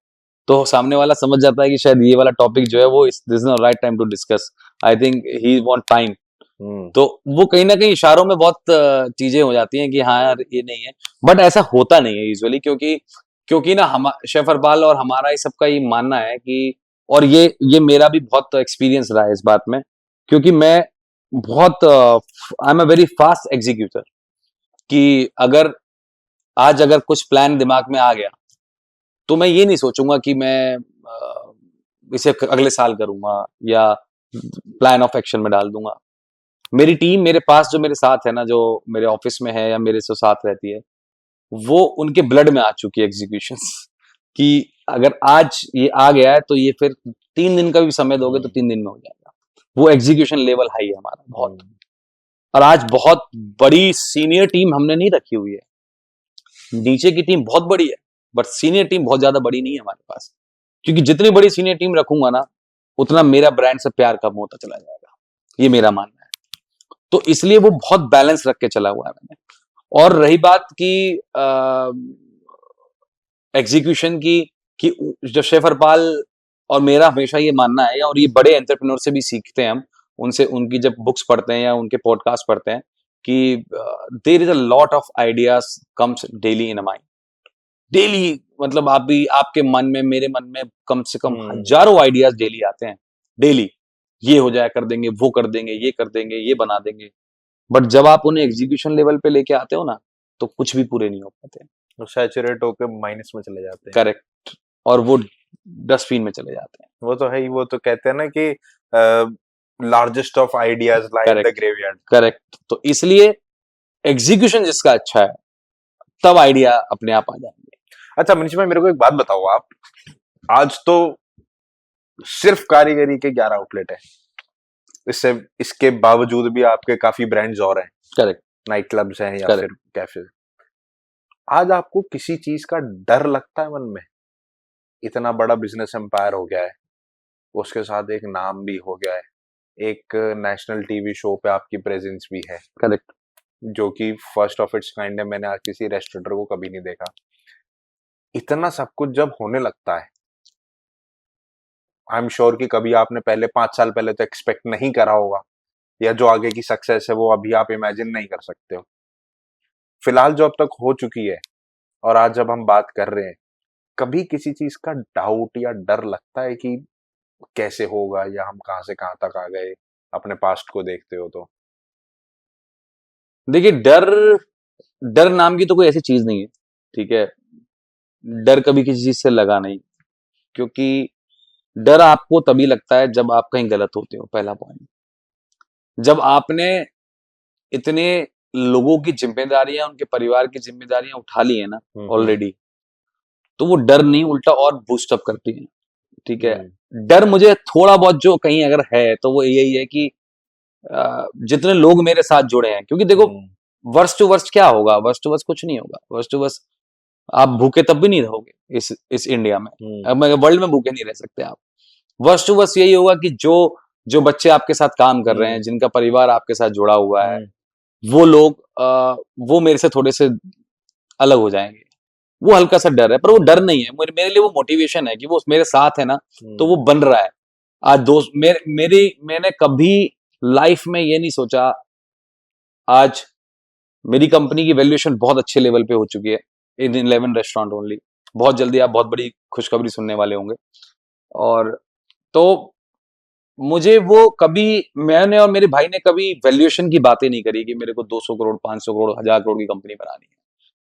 तो सामने वाला समझ जाता है कि शायद ये वाला टॉपिक जो है वो this is not right time to discuss, I think he want time. Hmm, तो वो कहीं ना कहीं इशारों में बहुत चीजें हो जाती हैं कि हाँ यार ये नहीं है, बट ऐसा होता नहीं है यूजुअली, क्योंकि क्योंकि ना हम शेफ अरबाल और हमारा ये सबका ये मानना है कि, और ये मेरा भी बहुत एक्सपीरियंस रहा है इस बात में, क्योंकि मैं बहुत I am a very fast executor, कि अगर आज अगर कुछ प्लान दिमाग में आ गया, तो मैं ये नहीं सोचूंगा कि मैं इसे अगले साल करूंगा या प्लान ऑफ एक्शन में डाल दूंगा। मेरी टीम मेरे पास जो मेरे साथ है ना, जो मेरे ऑफिस में है या मेरे से साथ रहती है, वो उनके ब्लड में आ चुकी है एग्जीक्यूशंस, कि अगर आज ये आ गया है तो ये फिर 3 दिन का भी समय दोगे तो 3 दिन में हो जाएगा। वो एग्जीक्यूशन लेवल हाई है हमारा बहुत। और आज बहुत बड़ी सीनियर टीम हमने नहीं रखी हुई है, नीचे की टीम बहुत बड़ी है, बट सीनियर टीम बहुत ज्यादा बड़ी नहीं है हमारे पास, क्योंकि जितनी बड़ी सीनियर टीम रखूंगा ना, उतना मेरा ब्रांड से प्यार कम होता चला जाएगा, ये मेरा मानना है। तो इसलिए वो बहुत बैलेंस रख के चला हुआ है मैंने। और रही बात की एग्जीक्यूशन की, कि जब शेफ अरपाल और मेरा हमेशा ये मानना है, और ये बड़े एंटरप्रेन्योर से भी सीखते हैं हम, उनसे उनकी जब बुक्स पढ़ते हैं या उनके पॉडकास्ट पढ़ते हैं, कि there is a lot of ideas comes daily in a mind. Daily मतलब आप भी, आपके मन में, मेरे मन में कम से कम हजारों आइडियाज डेली आते हैं, डेली। ये हो जाए, कर देंगे, वो कर देंगे, ये कर देंगे, ये बना देंगे। बट जब आप उन्हें एग्जीक्यूशन लेवल पे लेके आते हो ना, तो कुछ भी पूरे नहीं हो पाते। तो सैचुरेट होकर माइनस में चले जाते हैं। करेक्ट। और वो डस्टबिन में चले जाते हैं। वो तो है ही। वो तो कहते हैं ना कि largest of ideas lie in the correct, graveyard. Correct. तो इसलिए एग्जीक्यूशन जिसका अच्छा है, तब आइडिया अपने आप आ जाएंगे। अच्छा मनीष भाई, मेरे को एक बात बताओ आप, आज तो सिर्फ कारीगरी के 11 आउटलेट है, इससे इसके बावजूद भी आपके काफी ब्रांड्स और हैं, करेक्ट, नाइट क्लब्स हैं या करेक्ट। फिर कैफे। आज आपको किसी चीज का डर लगता है मन में? इतना बड़ा बिजनेस एम्पायर हो गया है, उसके साथ एक नाम भी हो गया है, एक नेशनल टीवी शो पे आपकी प्रेजेंस भी है, करेक्ट। जो कि फर्स्ट ऑफ इट्स काइंड है, मैंने आज किसी रेस्टोरेंटर को कभी नहीं देखा। इतना सब कुछ जब होने लगता है, आई एम श्योर कि कभी आपने पहले 5 साल पहले तो एक्सपेक्ट नहीं करा होगा, या जो आगे की सक्सेस है वो अभी आप इमेजिन नहीं कर सकते हो। फिलहाल जो अब तक हो चुकी है, और आज जब हम बात कर रहे हैं, कभी किसी चीज का डाउट या डर लगता है कि कैसे होगा, या हम कहां से कहां तक आ गए अपने पास्ट को देखते हो तो? देखिए, डर डर नाम की तो कोई ऐसी चीज नहीं है, ठीक है। डर कभी किसी चीज से लगा नहीं, क्योंकि डर आपको तभी लगता है जब आप कहीं गलत होते हो, पहला पॉइंट। जब आपने इतने लोगों की जिम्मेदारियां, उनके परिवार की जिम्मेदारियां उठा ली है ना ऑलरेडी, तो वो डर नहीं, उल्टा और बूस्टअप करती है, ठीक है। डर मुझे थोड़ा बहुत जो कहीं अगर है, तो वो यही है कि जितने लोग मेरे साथ जुड़े हैं, क्योंकि देखो वर्स्ट टू वर्स्ट क्या होगा, वर्स्ट टू वर्स्ट कुछ नहीं होगा, वर्स्ट टू वर्स्ट आप भूखे तब भी नहीं रहोगे इस इंडिया में, अब वर्ल्ड में भूखे नहीं रह सकते आप। वर्स्ट टू वर्स्ट यही होगा कि जो जो बच्चे आपके साथ काम कर रहे हैं, जिनका परिवार आपके साथ जुड़ा हुआ है, वो लोग वो मेरे से थोड़े से अलग हो जाएंगे। वो हल्का सा डर है, पर वो डर नहीं है, मेरे लिए वो मोटिवेशन है कि वो मेरे साथ है ना, तो वो बन रहा है। आज दोस्त मैंने कभी लाइफ में ये नहीं सोचा। आज मेरी कंपनी की वैल्यूएशन बहुत अच्छे लेवल पे हो चुकी है, इन 11 रेस्टोरेंट ओनली। बहुत जल्दी आप बहुत बड़ी खुशखबरी सुनने वाले होंगे। और तो मुझे वो कभी, मैंने और मेरे भाई ने कभी वैल्यूएशन की बातें नहीं करी कि मेरे को 200 करोड़, 500 करोड़, 1000 करोड़ की कंपनी बनानी है,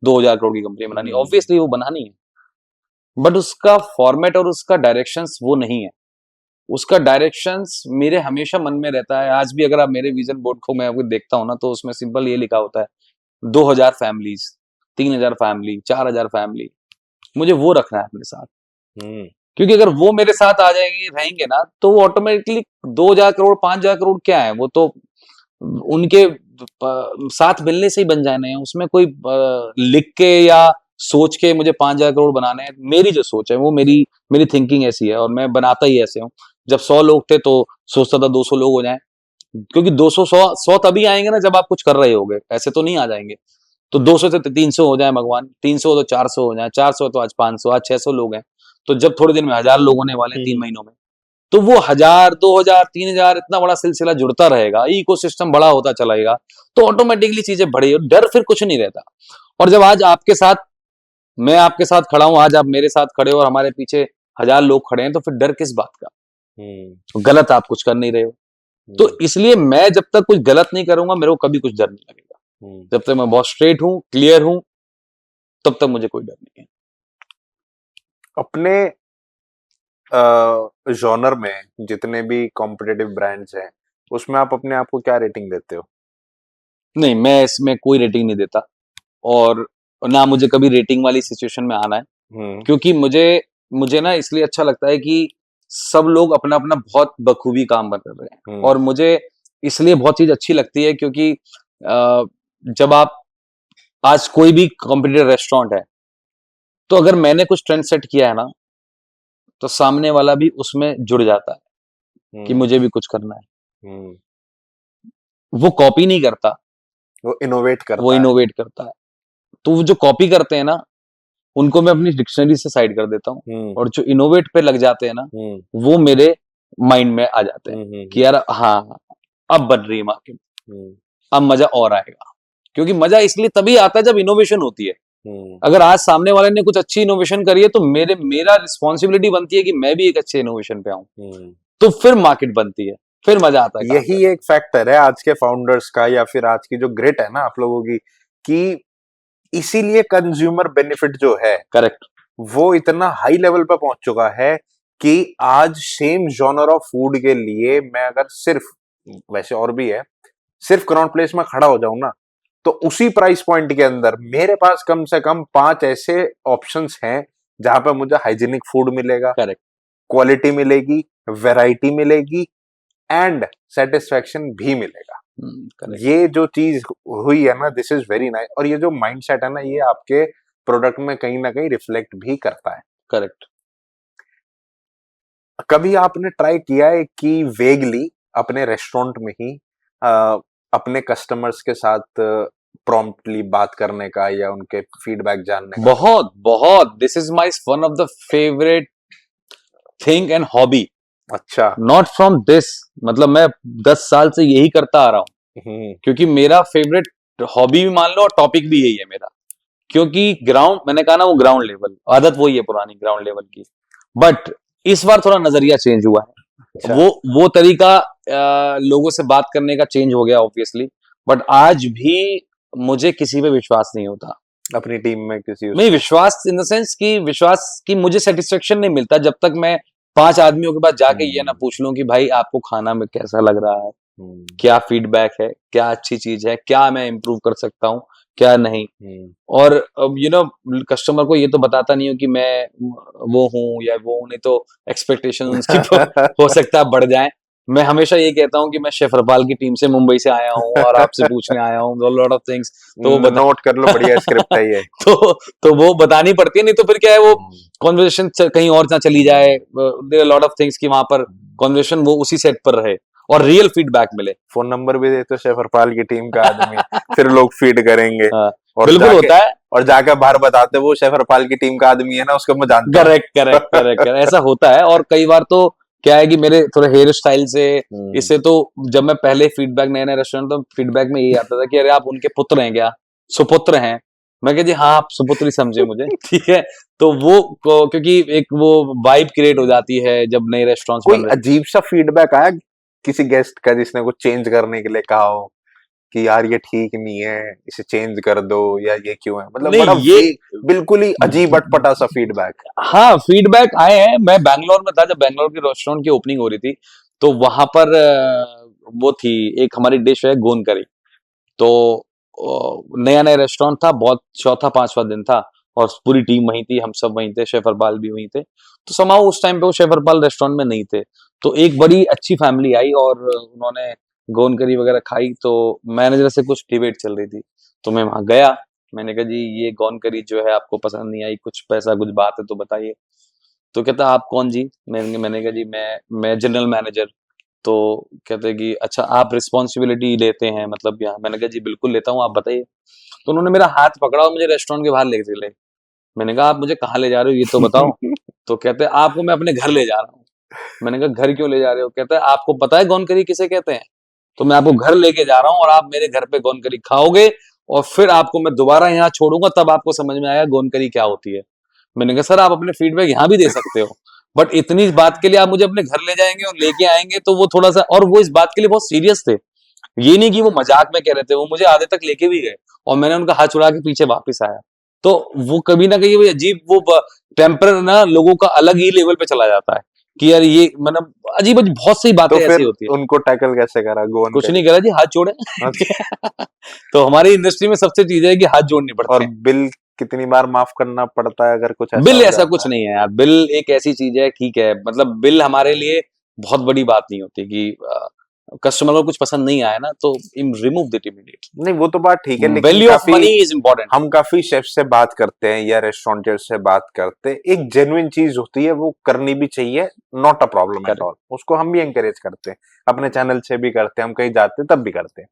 2000 करोड़ की कंपनी बनानी है। ऑब्वियसली वो बनानी है, बट उसका फॉर्मेट और उसका डायरेक्शंस वो नहीं है। उसका डायरेक्शंस मेरे हमेशा मन में रहता है। आज भी अगर आप मेरे विजन बोर्ड को मैं आपको देखता हूं ना, तो उसमें सिंपल ये लिखा होता है 2000 फैमिलीज, 3000 फैमिली, 4000 फैमिली। मुझे वो रखना है अपने साथ, हम्म क्योंकि अगर वो मेरे साथ आ जाएंगे, रहेंगे ना, तो वो ऑटोमेटिकली 2000 करोड़, 5000 करोड़ क्या है, वो तो उनके साथ मिलने से ही बन जाने हैं। उसमें कोई लिख के या सोच के मुझे 5000 करोड़ बनाने हैं, मेरी जो सोच है वो, मेरी मेरी थिंकिंग ऐसी है और मैं बनाता ही ऐसे हूँ। जब 100 लोग थे तो सोचता था 200 लोग हो जाएं, क्योंकि 200 100 तभी आएंगे ना जब आप कुछ कर रहे होगे, ऐसे तो नहीं आ जाएंगे। तो 200 से 300 हो जाए भगवान, 300 तो 400 हो जाए, 400 तो आज 500, आज 600 लोग हैं, तो जब थोड़े दिन में 1000 लोग होने वाले हैं 3 महीनों में, तो वो 1000, 2000, 3000 इतना बड़ा सिलसिला जुड़ता रहेगा, इकोसिस्टम बड़ा होता चलाएगा, तो ऑटोमेटिकली चीजें बढ़ी, डर फिर कुछ नहीं रहता। और जब आज आपके साथ, मैं आपके साथ खड़ा हूं, आज आप मेरे साथ खड़े हो और हमारे पीछे 1000 लोग खड़े हैं, तो फिर डर किस बात का? गलत आप कुछ कर नहीं रहे हो। तो इसलिए मैं जब तक कुछ गलत नहीं करूंगा, मेरे को कभी कुछ डर नहीं लगेगा। जब तक मैं बहुत स्ट्रेट हूं, क्लियर हूं, तब तक मुझे कोई डर नहीं है। अपने जॉनर में जितने भी कॉम्पिटिटिव ब्रांड्स हैं, उसमें आप अपने आप को क्या रेटिंग देते हो? नहीं, मैं इसमें कोई रेटिंग नहीं देता, और ना मुझे कभी रेटिंग वाली सिचुएशन में आना है, क्योंकि मुझे मुझे ना इसलिए अच्छा लगता है कि सब लोग अपना अपना बहुत बखूबी काम कर रहे हैं, और मुझे इसलिए बहुत चीज अच्छी लगती है, क्योंकि जब आप, आज कोई भी कॉम्पिटिटिव रेस्टोरेंट है, तो अगर मैंने कुछ ट्रेंड सेट किया है ना, तो सामने वाला भी उसमें जुड़ जाता है कि मुझे भी कुछ करना है। वो कॉपी नहीं करता, वो इनोवेट वो करता है। इनोवेट करता है। तो वो जो कॉपी करते हैं ना, उनको मैं अपनी डिक्शनरी से साइड कर देता हूँ, और जो इनोवेट पे लग जाते हैं ना, वो मेरे माइंड में आ जाते हैं कि यार हाँ, अब बन रही है मार्केट, अब मजा और आएगा। क्योंकि मजा इसलिए तभी आता है जब इनोवेशन होती है। अगर आज सामने वाले ने कुछ अच्छी इनोवेशन करी है, तो मेरा रिस्पॉन्सिबिलिटी बनती है कि मैं भी एक अच्छे इनोवेशन पे आऊं, तो फिर मार्केट बनती है, फिर मजा आता है। यही एक फैक्टर है आज के फाउंडर्स का, या फिर आज की जो ग्रिट है ना आप लोगों की, कि इसीलिए कंज्यूमर बेनिफिट जो है, करेक्ट, वो इतना हाई लेवल पे पहुंच चुका है कि आज सेम जॉनर ऑफ फूड के लिए मैं अगर सिर्फ, वैसे और भी है, सिर्फ कनॉट प्लेस में खड़ा हो जाऊं ना, तो उसी प्राइस पॉइंट के अंदर मेरे पास कम से कम 5 ऐसे ऑप्शंस हैं जहां पे मुझे हाइजीनिक फूड मिलेगा, करेक्ट, क्वालिटी मिलेगी, वैरायटी मिलेगी, एंड सेटिस्फेक्शन भी मिलेगा। ये जो चीज हुई है ना, दिस इज वेरी नाइस। और ये जो माइंडसेट है ना, ये आपके प्रोडक्ट में कहीं ना कहीं रिफ्लेक्ट भी करता है। करेक्ट। कभी आपने ट्राई किया है कि वेगली अपने रेस्टोरेंट में ही अपने कस्टमर्स के साथ प्रॉम्प्टली बात करने का, या उनके फीडबैक जानने का? बहुत बहुत, this is my one of the favourite thing and hobby. अच्छा। नॉट फ्रॉम दिस, मतलब मैं 10 साल से यही करता आ रहा हूँ, क्योंकि मेरा फेवरेट हॉबी भी मान लो और टॉपिक भी यही है मेरा। क्योंकि ग्राउंड, मैंने कहा ना, वो ग्राउंड लेवल आदत वही है पुरानी ग्राउंड लेवल की, बट इस बार थोड़ा नजरिया चेंज हुआ है। अच्छा। वो तरीका लोगों से बात करने का चेंज हो गया ऑब्वियसली, बट आज भी मुझे किसी पे विश्वास नहीं होता। अपनी टीम में किसी नहीं, विश्वास इन द सेंस कि विश्वास की मुझे सेटिस्फेक्शन नहीं मिलता जब तक मैं 5 आदमियों के पास जाके ये ना पूछ लूं कि भाई आपको खाना में कैसा लग रहा है, क्या फीडबैक है, क्या अच्छी चीज है, क्या मैं इम्प्रूव कर सकता हूँ, क्या नहीं। और कस्टमर को ये तो बताता नहीं हूँ कि मैं वो हूँ या वो हूँ, नहीं तो एक्सपेक्टेशन उसकी हो सकता है बढ़ जाए। मैं हमेशा ये कहता हूँ कि मैं शेफ रबाल की टीम से मुंबई से आया हूँ और आपसे पूछने आया हूँ लॉट ऑफ थिंग्स, तो नोट कर लो, बढ़िया स्क्रिप्ट है ये। तो वो बतानी पड़ती है, नहीं तो फिर क्या है, वो कॉन्वर्सेशन कहीं और ना चली जाए। There are lot of things कि वहां पर कॉन्वर्सेशन वो उसी सेट पर रहे और रियल फीडबैक मिले। फोन नंबर भी दे तो शेफ रबाल की टीम का आदमी, फिर लोग फीड करेंगे। और बिल्कुल होता है, और जाकर बाहर बताते वो शेफ रबाल की टीम का आदमी है ना, उसको मैं जानता हूं। करेक्ट करेक्ट करेक्ट, ऐसा होता है। और कई बार तो क्या है कि मेरे थोड़े हेयर स्टाइल से, इससे तो जब मैं पहले फीडबैक, नए नए रेस्टोरेंट, तो फीडबैक में यही आता था कि अरे आप उनके पुत्र हैं क्या, सुपुत्र हैं, मैं कहा जी हाँ आप सुपुत्री समझे मुझे ठीक है। तो क्योंकि एक वो वाइब क्रिएट हो जाती है जब नए रेस्टोरेंट्स कोई बन रहे। अजीब सा फीडबैक आया किसी गेस्ट का जिसने कुछ चेंज करने के लिए कहा हो कि यार ये ठीक नहीं है, इसे चेंज कर दो, या ये क्यों है, मतलब बड़ा नहीं ये बिल्कुल ही अजीब अटपटा सा फीडबैक। हाँ फीडबैक आए हैं। मैं बैंगलोर में था जब बैंगलोर की रेस्टोरेंट की ओपनिंग हो रही थी, तो वहां पर वो थी एक हमारी डिश है गोन करी। तो नया नया रेस्टोरेंट था, बहुत चौथा पांचवा दिन था और पूरी टीम वहीं थी, हम सब वहीं थे, शेफ अरबाल भी वहीं थे। तो समाओ उस टाइम पे वो शेफ अरबाल रेस्टोरेंट में नहीं थे। तो एक बड़ी अच्छी फैमिली आई और उन्होंने गोन करी वगैरह खाई। तो मैनेजर से कुछ डिबेट चल रही थी, तो मैं वहां गया। मैंने कहा जी ये गोन करी जो है आपको पसंद नहीं आई, कुछ पैसा कुछ बात है तो बताइए। तो कहता आप कौन जी? मैंने कहा जी मैं जनरल मैनेजर। तो कहते कि अच्छा आप रिस्पॉन्सिबिलिटी लेते हैं मतलब यहाँ? मैंने कहा जी बिल्कुल लेता हूँ, आप बताइए। तो उन्होंने मेरा हाथ पकड़ा और मुझे रेस्टोरेंट के बाहर ले चले। मैंने कहा आप मुझे कहाँ ले जा रहे हो ये तो बताओ। तो कहते हैं आपको मैं अपने घर ले जा रहा हूँ। मैंने कहा घर क्यों ले जा रहे हो? कहता है आपको पता है गोन करी किसे कहते हैं? तो मैं आपको घर लेके जा रहा हूँ और आप मेरे घर पे गोन करी खाओगे और फिर आपको मैं दोबारा यहाँ छोड़ूंगा, तब आपको समझ में आएगा गोन करी क्या होती है। मैंने कहा सर आप अपने फीडबैक यहाँ भी दे सकते हो, बट इतनी बात के लिए आप मुझे अपने घर ले जाएंगे और लेके आएंगे तो वो थोड़ा सा, और वो इस बात के लिए बहुत सीरियस थे। ये नहीं कि वो मजाक में कह रहे थे, वो मुझे आधे तक लेके भी गए और मैंने उनका हाथ छुड़ा के पीछे वापस आया। तो वो कभी ना कहीं वो अजीब वो टेम्पर ना लोगों का अलग ही लेवल पे चला जाता है कि यार ये मतलब अजीब अजीब बहुत सी तो बातें ऐसी फिर होती है। उनको टैकल कैसे करा गोवन कुछ करी? नहीं करा जी, हाथ जोड़े अच्छा। तो हमारी इंडस्ट्री में सबसे चीज है कि हाथ जोड़ने पड़ते और हैं। बिल कितनी बार माफ करना पड़ता है अगर कुछ ऐसा बिल हो ऐसा जाता कुछ है? नहीं है यार, बिल एक ऐसी चीज है, ठीक है मतलब बिल हमारे लिए बहुत बड़ी बात नहीं होती कि कस्टमर को कुछ पसंद नहीं आया ना तो रिमूव दिट इमीडिएट। नहीं वो तो बात ठीक है, लेकिन वैल्यू ऑफ काफी मनी इज इंपॉर्टेंट। हम काफी शेफ से बात करते हैं या रेस्टोरेंटर से बात करते हैं, एक जेन्युइन चीज होती है वो करनी भी चाहिए, not a problem at correct. All, उसको हम भी एंकरेज करते हैं, अपने चैनल से भी करते हैं, हम कहीं जाते हैं तब भी करते हैं।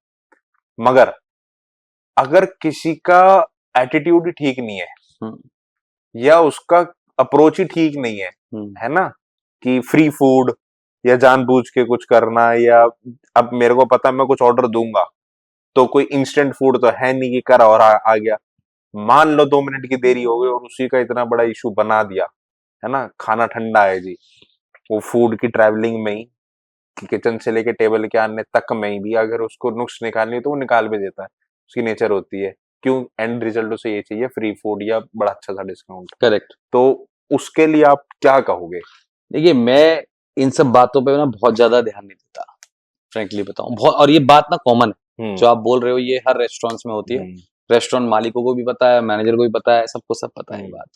मगर अगर किसी का एटीट्यूड ही ठीक नहीं है हम्म या उसका अप्रोच ही ठीक नहीं हम्म है ना, कि फ्री फूड या जानबूझ के कुछ करना, या अब मेरे को पता है मैं कुछ ऑर्डर दूंगा तो कोई इंस्टेंट फूड तो है नहीं कि करा और आ गया, मान लो 2 मिनट की देरी हो गई और उसी का इतना बड़ा इशू बना दिया, है ना, खाना ठंडा है जी, वो फूड की ट्रैवलिंग में ही, कि किचन से लेके टेबल के आने तक में ही भी अगर उसको नुक्स निकालनी है तो वो निकाल भी देता है, उसकी नेचर होती है। क्यों? एंड रिजल्ट उसे ये चाहिए, फ्री फूड या बड़ा अच्छा सा डिस्काउंट। करेक्ट। तो उसके लिए आप क्या कहोगे? देखिए मैं इन सब बातों पे ना बहुत ज्यादा ध्यान नहीं देता, फ्रेंकली बताऊं बहुत, और ये बात ना कॉमन है हम्म। जो आप बोल रहे हो, ये हर रेस्टोरेंट्स में होती है। हम्म। रेस्टोरेंट मालिकों को भी पता है, मैनेजर को भी पता है, सबको सब पता है ये हम्म। बात।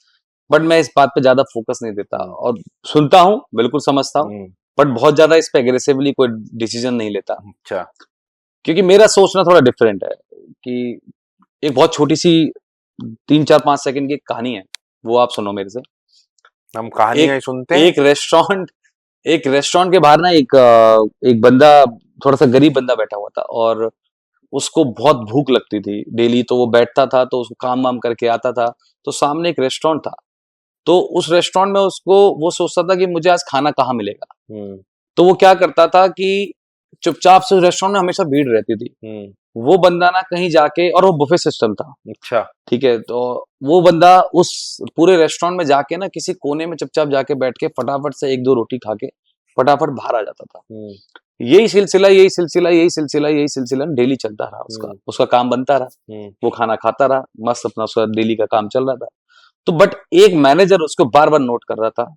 बट मैं इस बात पे ज्यादा फोकस नहीं देता हम्म। और सुनता हूँ, बिल्कुल समझता हूँ, हम्म। बट बहुत ज्यादा इस पे एग्रेसिवली कोई डिसीजन नहीं लेता। अच्छा। क्योंकि मेरा सोचना थोड़ा डिफरेंट है कि एक बहुत छोटी सी 3 4 5 सेकंड की कहानी है, वो आप सुनो मेरे से। हम कहानियां एक ही सुनते हैं। एक रेस्टोरेंट के बाहर ना एक बंदा, थोड़ा सा गरीब बंदा बैठा हुआ था और उसको बहुत भूख लगती थी डेली। तो वो बैठता था तो उसको काम वाम करके आता था, तो सामने एक रेस्टोरेंट था। तो उस रेस्टोरेंट में उसको वो सोचता था कि मुझे आज खाना कहाँ मिलेगा। हम्म। तो वो क्या करता था कि चुपचाप से उस रेस्टोरेंट में हमेशा भीड़ रहती थी। हम्म। वो बंदा ना कहीं जाके, और वो बुफे सिस्टम था, अच्छा। ठीक है, तो वो बंदा उस पूरे रेस्टोरेंट में जाके ना किसी कोने में चुपचाप जाके बैठ के फटाफट से एक दो रोटी खा के फटाफट बाहर आ जाता था। हम्म। यही सिलसिला डेली चलता रहा, उसका हम्म। उसका काम बनता रहा, हम्म। वो खाना खाता रहा, मस्त अपना उसका डेली का काम चल रहा था। तो बट एक मैनेजर उसको बार बार नोट कर रहा था।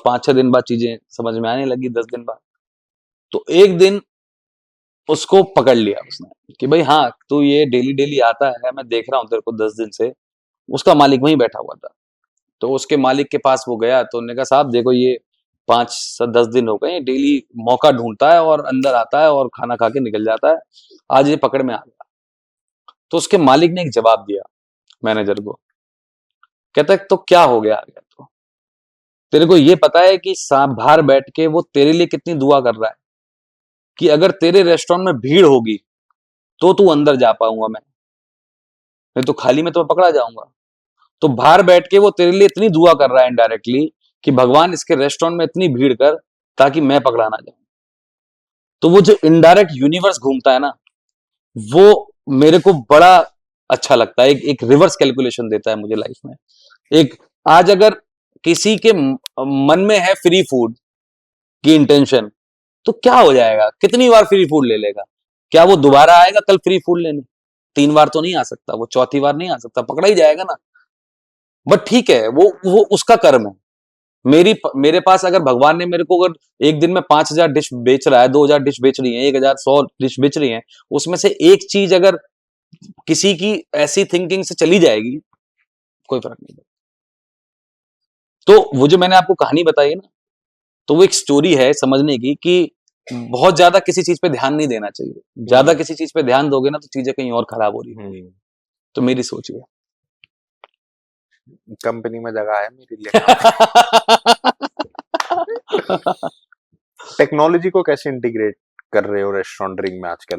5 6 दिन बाद चीजें समझ में आने लगी, 10 दिन बाद। तो एक दिन उसको पकड़ लिया उसने कि भाई हाँ तू ये डेली डेली आता है, मैं देख रहा हूँ तेरे को 10 दिन से। उसका मालिक वहीं बैठा हुआ था। तो उसके मालिक के पास वो गया, तो उन्होंने कहा साहब देखो ये 5 10 दिन हो गए, डेली मौका ढूंढता है और अंदर आता है और खाना खा के निकल जाता है, आज ये पकड़ में आ गया। तो उसके मालिक ने एक जवाब दिया मैनेजर को, कहता है तो क्या हो गया आ गया तो? तेरे को ये पता है कि बाहर बैठ के वो तेरे लिए कितनी दुआ कर रहा है कि अगर तेरे रेस्टोरेंट में भीड़ होगी तो तू अंदर जा पाऊंगा मैं, नहीं तो खाली में तो मैं पकड़ा जाऊंगा। तो बाहर बैठ के वो तेरे लिए इतनी दुआ कर रहा है इनडायरेक्टली कि भगवान इसके रेस्टोरेंट में इतनी भीड़ कर ताकि मैं पकड़ा ना जाऊं। तो वो जो इनडायरेक्ट यूनिवर्स घूमता है ना, वो मेरे को बड़ा अच्छा लगता है, एक रिवर्स कैलकुलेशन देता है मुझे लाइफ में। एक आज अगर किसी के मन में है फ्री फूड की इंटेंशन, तो क्या हो जाएगा, कितनी बार फ्री फूड ले लेगा? क्या वो दोबारा आएगा कल फ्री फूड लेने? 3 बार तो नहीं आ सकता, वो चौथी बार नहीं आ सकता, पकड़ा ही जाएगा ना। बट ठीक है, वो उसका कर्म है। मेरे पास अगर भगवान ने मेरे को अगर एक दिन में 5,000 डिश बेच रहा है, 2,000 डिश बेच रही है, 1,100 डिश बेच रही है, उसमें से एक चीज अगर किसी की ऐसी थिंकिंग से चली जाएगी, कोई फर्क नहीं पड़ता। तो वो जो मैंने आपको कहानी बताई है ना, तो वो एक स्टोरी है समझने की कि बहुत ज्यादा किसी चीज पे ध्यान नहीं देना चाहिए। ज्यादा किसी चीज पे ध्यान दोगे ना, तो चीजें कहीं और खराब हो रही है। तो मेरी सोच है। कंपनी में जगह है मेरे लिए। टेक्नोलॉजी को कैसे इंटीग्रेट कर रहे हो रेस्टोरेंटिंग में आजकल?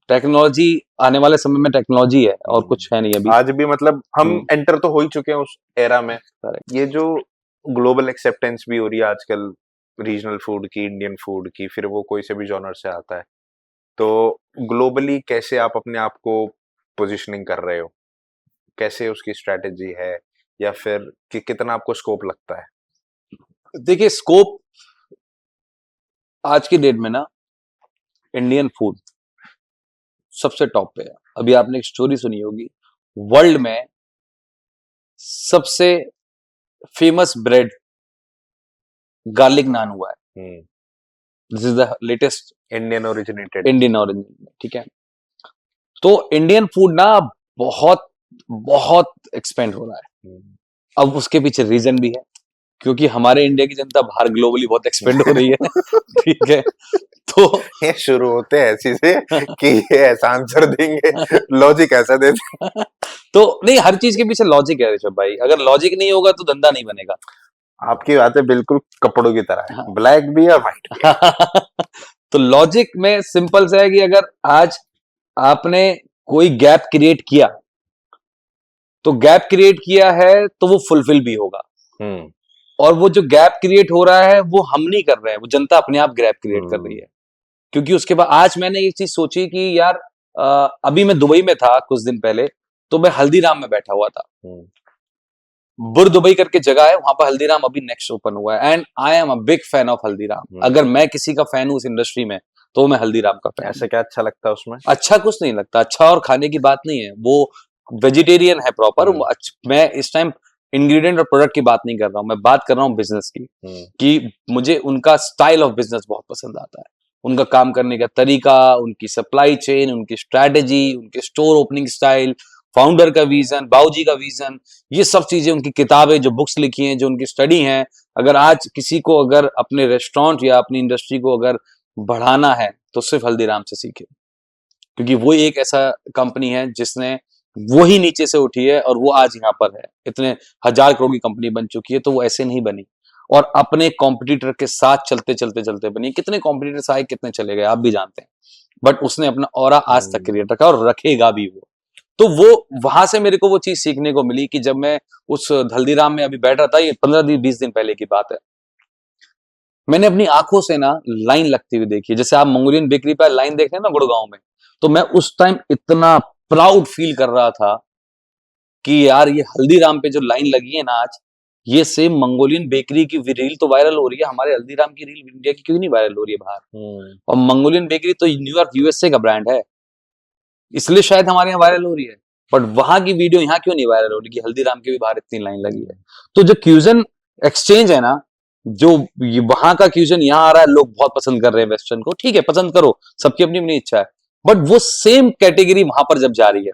टेक्नोलॉजी आने वाले समय में टेक्नोलॉजी है और कुछ है नहीं अभी। आज भी मतलब हम एंटर तो हो ही चुके हैं उस एरा में। Correct. ये जो ग्लोबल एक्सेप्टेंस भी हो रही है आजकल रीजनल फूड की, इंडियन फूड की, फिर वो कोई से भी जॉनर से आता है, तो ग्लोबली कैसे आप अपने आप को पोजीशनिंग कर रहे हो? कैसे उसकी स्ट्रेटेजी है, या फिर कि कितना आपको स्कोप लगता है? देखिए, स्कोप आज की डेट में ना, इंडियन फूड सबसे टॉप पे है। अभी आपने एक स्टोरी सुनी होगी, वर्ल्ड में सबसे फेमस ब्रेड गार्लिक नान हुआ है। This is the latest Indian originated. Indian origin, ठीक है। तो इंडियन फूड ना बहुत बहुत एक्सपेंड हो रहा है। अब उसके पीछे रीजन भी है, क्योंकि हमारे इंडिया की जनता बाहर ग्लोबली बहुत एक्सपेंड हो रही है। ठीक है, तो ये शुरू होते हैं ऐसी से कि ये ऐसा आंसर देंगे, लॉजिक ऐसा दे देंगे। तो नहीं, हर चीज के पीछे लॉजिक है ऋषभ भाई। अगर लॉजिक नहीं होगा तो धंधा नहीं बनेगा। आपकी बातें बिल्कुल कपड़ों की तरह है, हाँ। ब्लैक भी और व्हाइट भी। तो लॉजिक में सिंपल सा है कि अगर आज आपने कोई गैप क्रिएट किया, तो गैप क्रिएट किया है तो वो फुलफिल भी होगा। और वो जो गैप क्रिएट हो रहा है वो हम नहीं कर रहे हैं, वो जनता अपने आप गैप क्रिएट कर रही है। क्योंकि उसके बाद आज मैंने एक चीज सोची कि यार अभी मैं दुबई में था कुछ दिन पहले, तो मैं हल्दीराम में बैठा हुआ था। बुर दुबई करके जगह है, वहां पर हल्दीराम अभी नेक्स्ट ओपन हुआ है, and I am a big fan of Haldiram. अगर मैं किसी का फैन हूं इस इंडस्ट्री में, तो मैं हल्दीराम का फैन। ऐसा क्या अच्छा लगता है उसमें? अच्छा कुछ नहीं लगता, अच्छा और खाने की बात नहीं है, वो वेजिटेरियन है प्रॉपर। मैं इस टाइम इंग्रेडिएंट और प्रोडक्ट की बात नहीं कर रहा हूँ, मैं बात कर रहा हूँ बिजनेस की। कि मुझे उनका स्टाइल ऑफ बिजनेस बहुत पसंद आता है, उनका काम करने का तरीका, उनकी सप्लाई चेन, उनकी स्ट्रैटेजी, उनके स्टोर ओपनिंग स्टाइल, फाउंडर का विजन, बाबूजी का विजन, ये सब चीजें, उनकी किताबें जो बुक्स लिखी हैं, जो उनकी स्टडी है। अगर आज किसी को अगर अपने रेस्टोरेंट या अपनी इंडस्ट्री को अगर बढ़ाना है, तो सिर्फ हल्दीराम से सीखे। क्योंकि वो एक ऐसा कंपनी है जिसने वो ही नीचे से उठी है और वो आज यहाँ पर है, इतने 1,000 करोड़ की कंपनी बन चुकी है। तो वो ऐसे नहीं बनी, और अपने कॉम्पिटिटर के साथ चलते चलते चलते बनी। कितने कॉम्पिटिटर्स आए, कितने चले गए, आप भी जानते हैं, बट उसने अपना ऑरा आज तक क्रिएट रखा और रखेगा भी वो। तो वो वहां से मेरे को वो चीज सीखने को मिली कि जब मैं उस हल्दीराम में अभी बैठ रहा था, ये 15-20 दिन पहले की बात है, मैंने अपनी आंखों से ना लाइन लगती हुई देखी। जैसे आप मंगोलियन बेकरी पर लाइन देख रहे हैं ना गुड़गांव में, तो मैं उस टाइम इतना प्राउड फील कर रहा था कि यार ये हल्दीराम पे जो लाइन लगी है ना आज, ये सेम मंगोलियन बेकरी की रील तो वायरल हो रही है, हमारे हल्दीराम की रील इंडिया की क्यों नहीं वायरल हो रही है बाहर? और मंगोलियन बेकरी तो न्यूयॉर्क यूएसए का ब्रांड है, इसलिए शायद हमारे यहाँ वायरल हो रही है। बट वहां की वीडियो यहाँ क्यों नहीं वायरल हो रही कि हल्दीराम के भी बाहर इतनी लाइन लगी है? तो जो क्यूजन एक्सचेंज है ना, जो वहां का क्यूजन यहाँ आ रहा है, लोग बहुत पसंद कर रहे हैं वेस्टर्न को। ठीक है, पसंद करो, सबकी अपनी अपनी इच्छा है। बट वो सेम कैटेगरी वहां पर जब जा रही है,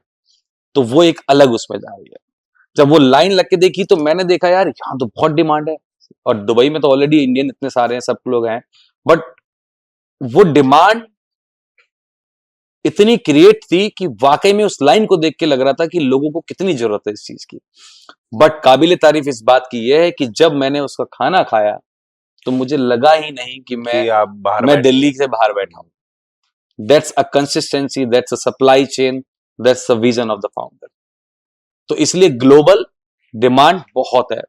तो वो एक अलग उसमें जा रही है। जब वो लाइन लग के देखी, तो मैंने देखा यार यहाँ तो बहुत डिमांड है, और दुबई में तो ऑलरेडी इंडियन इतने सारे हैं, सब लोग हैं। बट वो डिमांड इतनी क्रिएट थी कि वाकई में उस लाइन को देख के लग रहा था कि लोगों को कितनी जरूरत है इस चीज की। बट काबिले तारीफ इस बात की यह है कि जब मैंने उसका खाना खाया, तो मुझे लगा ही नहीं कि मैं दिल्ली से बाहर बैठा हूं। That's a consistency, that's a supply chain, that's a vision of the founder. तो इसलिए ग्लोबल डिमांड बहुत है।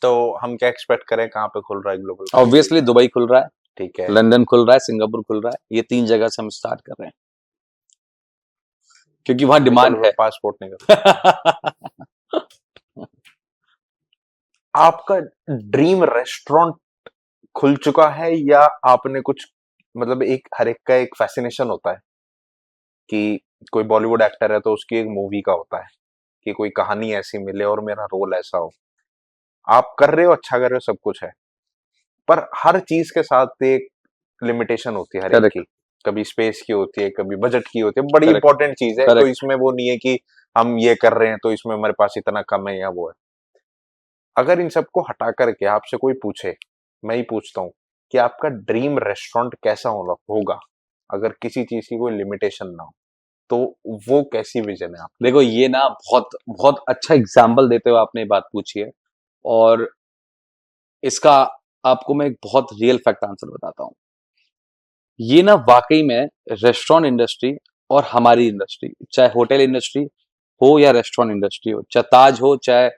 तो हम क्या एक्सपेक्ट करें, कहाँ पे खुल रहा है ग्लोबल? ऑब्वियसली दुबई खुल रहा है, ठीक है, लंदन खुल रहा है, सिंगापुर खुल रहा है, ये 3 जगह से हम स्टार्ट कर रहे हैं। क्योंकि वहां डिमांड है। पासपोर्ट निकल। आपका ड्रीम रेस्टोरेंट खुल चुका है या आपने कुछ, मतलब एक हर एक का एक फैसिनेशन होता है कि कोई बॉलीवुड एक्टर है तो उसकी एक मूवी का होता है कि कोई कहानी ऐसी मिले और मेरा रोल ऐसा हो। आप कर रहे हो, अच्छा कर रहे हो, सब कुछ है, पर हर चीज के साथ एक लिमिटेशन होती है हर एक करेक्ट, की। कभी स्पेस की होती है, कभी बजट की होती है, बड़ी करेक्ट, इंपॉर्टेंट चीज है। तो करेक्ट। इसमें वो नहीं है कि हम ये कर रहे हैं तो इसमें हमारे पास इतना कम है या वो है। अगर इन सबको हटा करके आपसे कोई पूछे, मैं ही पूछता हूँ कि आपका ड्रीम रेस्टोरेंट कैसा होगा अगर किसी चीज की कोई लिमिटेशन ना हो, तो वो कैसी विजन है आपकी? देखो ये ना बहुत बहुत अच्छा एग्जाम्पल देते हुए आपने ये बात पूछी है, और इसका आपको मैं एक बहुत रियल फैक्ट आंसर बताता हूँ। ये ना वाकई में रेस्टोरेंट इंडस्ट्री और हमारी इंडस्ट्री, चाहे होटल इंडस्ट्री हो या रेस्टोरेंट इंडस्ट्री हो, चाहे ताज हो, चाहे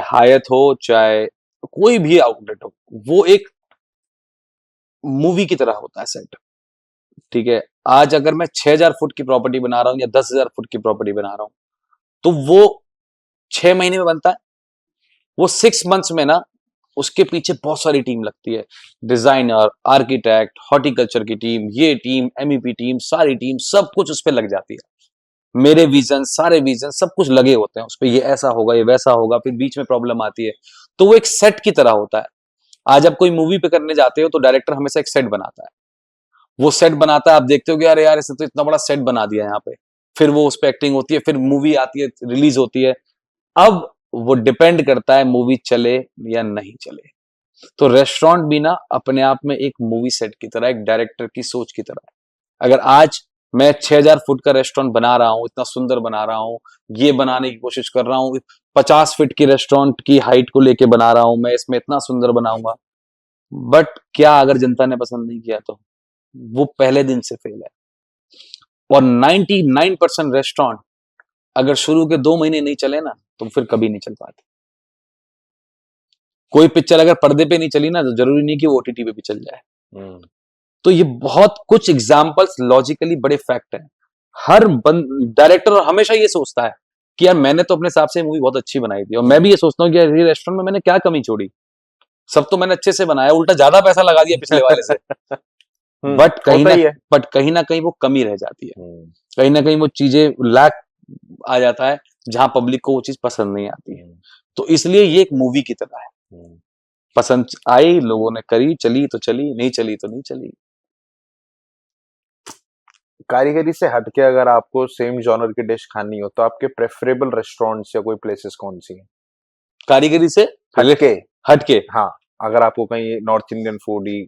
हायत हो, चाहे कोई भी आउटलेट हो, वो एक मूवी की तरह होता है सेट। ठीक है, आज अगर मैं 6,000 फुट की प्रॉपर्टी बना रहा हूँ या 10,000 फुट की प्रॉपर्टी बना रहा हूँ, तो वो 6 महीने में बनता है। वो 6 मंथ्स में ना उसके पीछे बहुत सारी टीम लगती है, डिजाइनर, आर्किटेक्ट, हॉर्टिकल्चर की टीम, ये टीम, एमईपी टीम, सारी टीम, सब कुछ उस पर लग जाती है। मेरे विजन, सारे विजन, सब कुछ लगे होते हैं उस पर, ये ऐसा होगा, ये वैसा होगा, फिर बीच में प्रॉब्लम आती है। तो वो एक सेट की तरह होता है। आज आप कोई मूवी पे करने जाते हो तो डायरेक्टर हमेशा एक सेट बनाता है। वो सेट बनाता है, आप देखते हो कि अरे यार इसने तो इतना बड़ा सेट बना दिया यहाँ पे। फिर वो उस पर एक्टिंग होती है, फिर मूवी आती है, रिलीज होती है। अब वो डिपेंड करता है मूवी चले या नहीं चले। तो रेस्टोरेंट भी ना अपने आप में एक मूवी सेट की तरह, एक डायरेक्टर की सोच की तरह है। अगर आज मैं 6,000 फुट का रेस्टोरेंट बना रहा हूं, इतना सुंदर बना रहा हूं, ये बनाने की कोशिश कर रहा हूं, 50 फीट की रेस्टोरेंट की हाइट को लेके बना रहा हूं, मैं इसमें इतना सुंदर बनाऊंगा, बट क्या अगर जनता ने पसंद नहीं किया तो वो पहले दिन से फेल है। और 99% रेस्टोरेंट अगर शुरू के 2 महीने नहीं चले ना, तो फिर कभी नहीं चल पाते। कोई पिक्चर अगर पर्दे पे नहीं चली ना, तो जरूरी नहीं कि वो ओटीटी पे भी चल जाए। हम्म। तो ये बहुत कुछ एग्जाम्पल्स लॉजिकली बड़े फैक्ट हैं। हर डायरेक्टर हमेशा ये सोचता है कि यार मैंने तो अपने हिसाब से मूवी बहुत अच्छी बनाई थी, और मैं भी ये सोचता हूँ कि यार ये रेस्टोरेंट में मैंने क्या कमी छोड़ी, सब तो मैंने अच्छे से बनाया, उल्टा ज्यादा पैसा लगा दिया पिछले वाले से। बट कहीं होता ना ही है। बट कहीं ना कहीं वो कमी रह जाती है, हम्म। कहीं ना कहीं वो चीजें लैक आ जाता है, जहां पब्लिक को वो चीज पसंद नहीं आती है। हम्म। तो इसलिए ये एक मूवी की तरह है। हम्म। पसंद आई, लोगों ने करी, चली तो चली, नहीं चली तो नहीं चली। कारीगरी से हटके अगर आपको सेम जॉनर की डिश खानी हो तो आपके प्रेफरेबल रेस्टोरेंट्स या कोई प्लेसेस कौन सी हैं? कारीगरी से हटके। हटके हाँ, अगर आपको कहीं नॉर्थ इंडियन फूड ही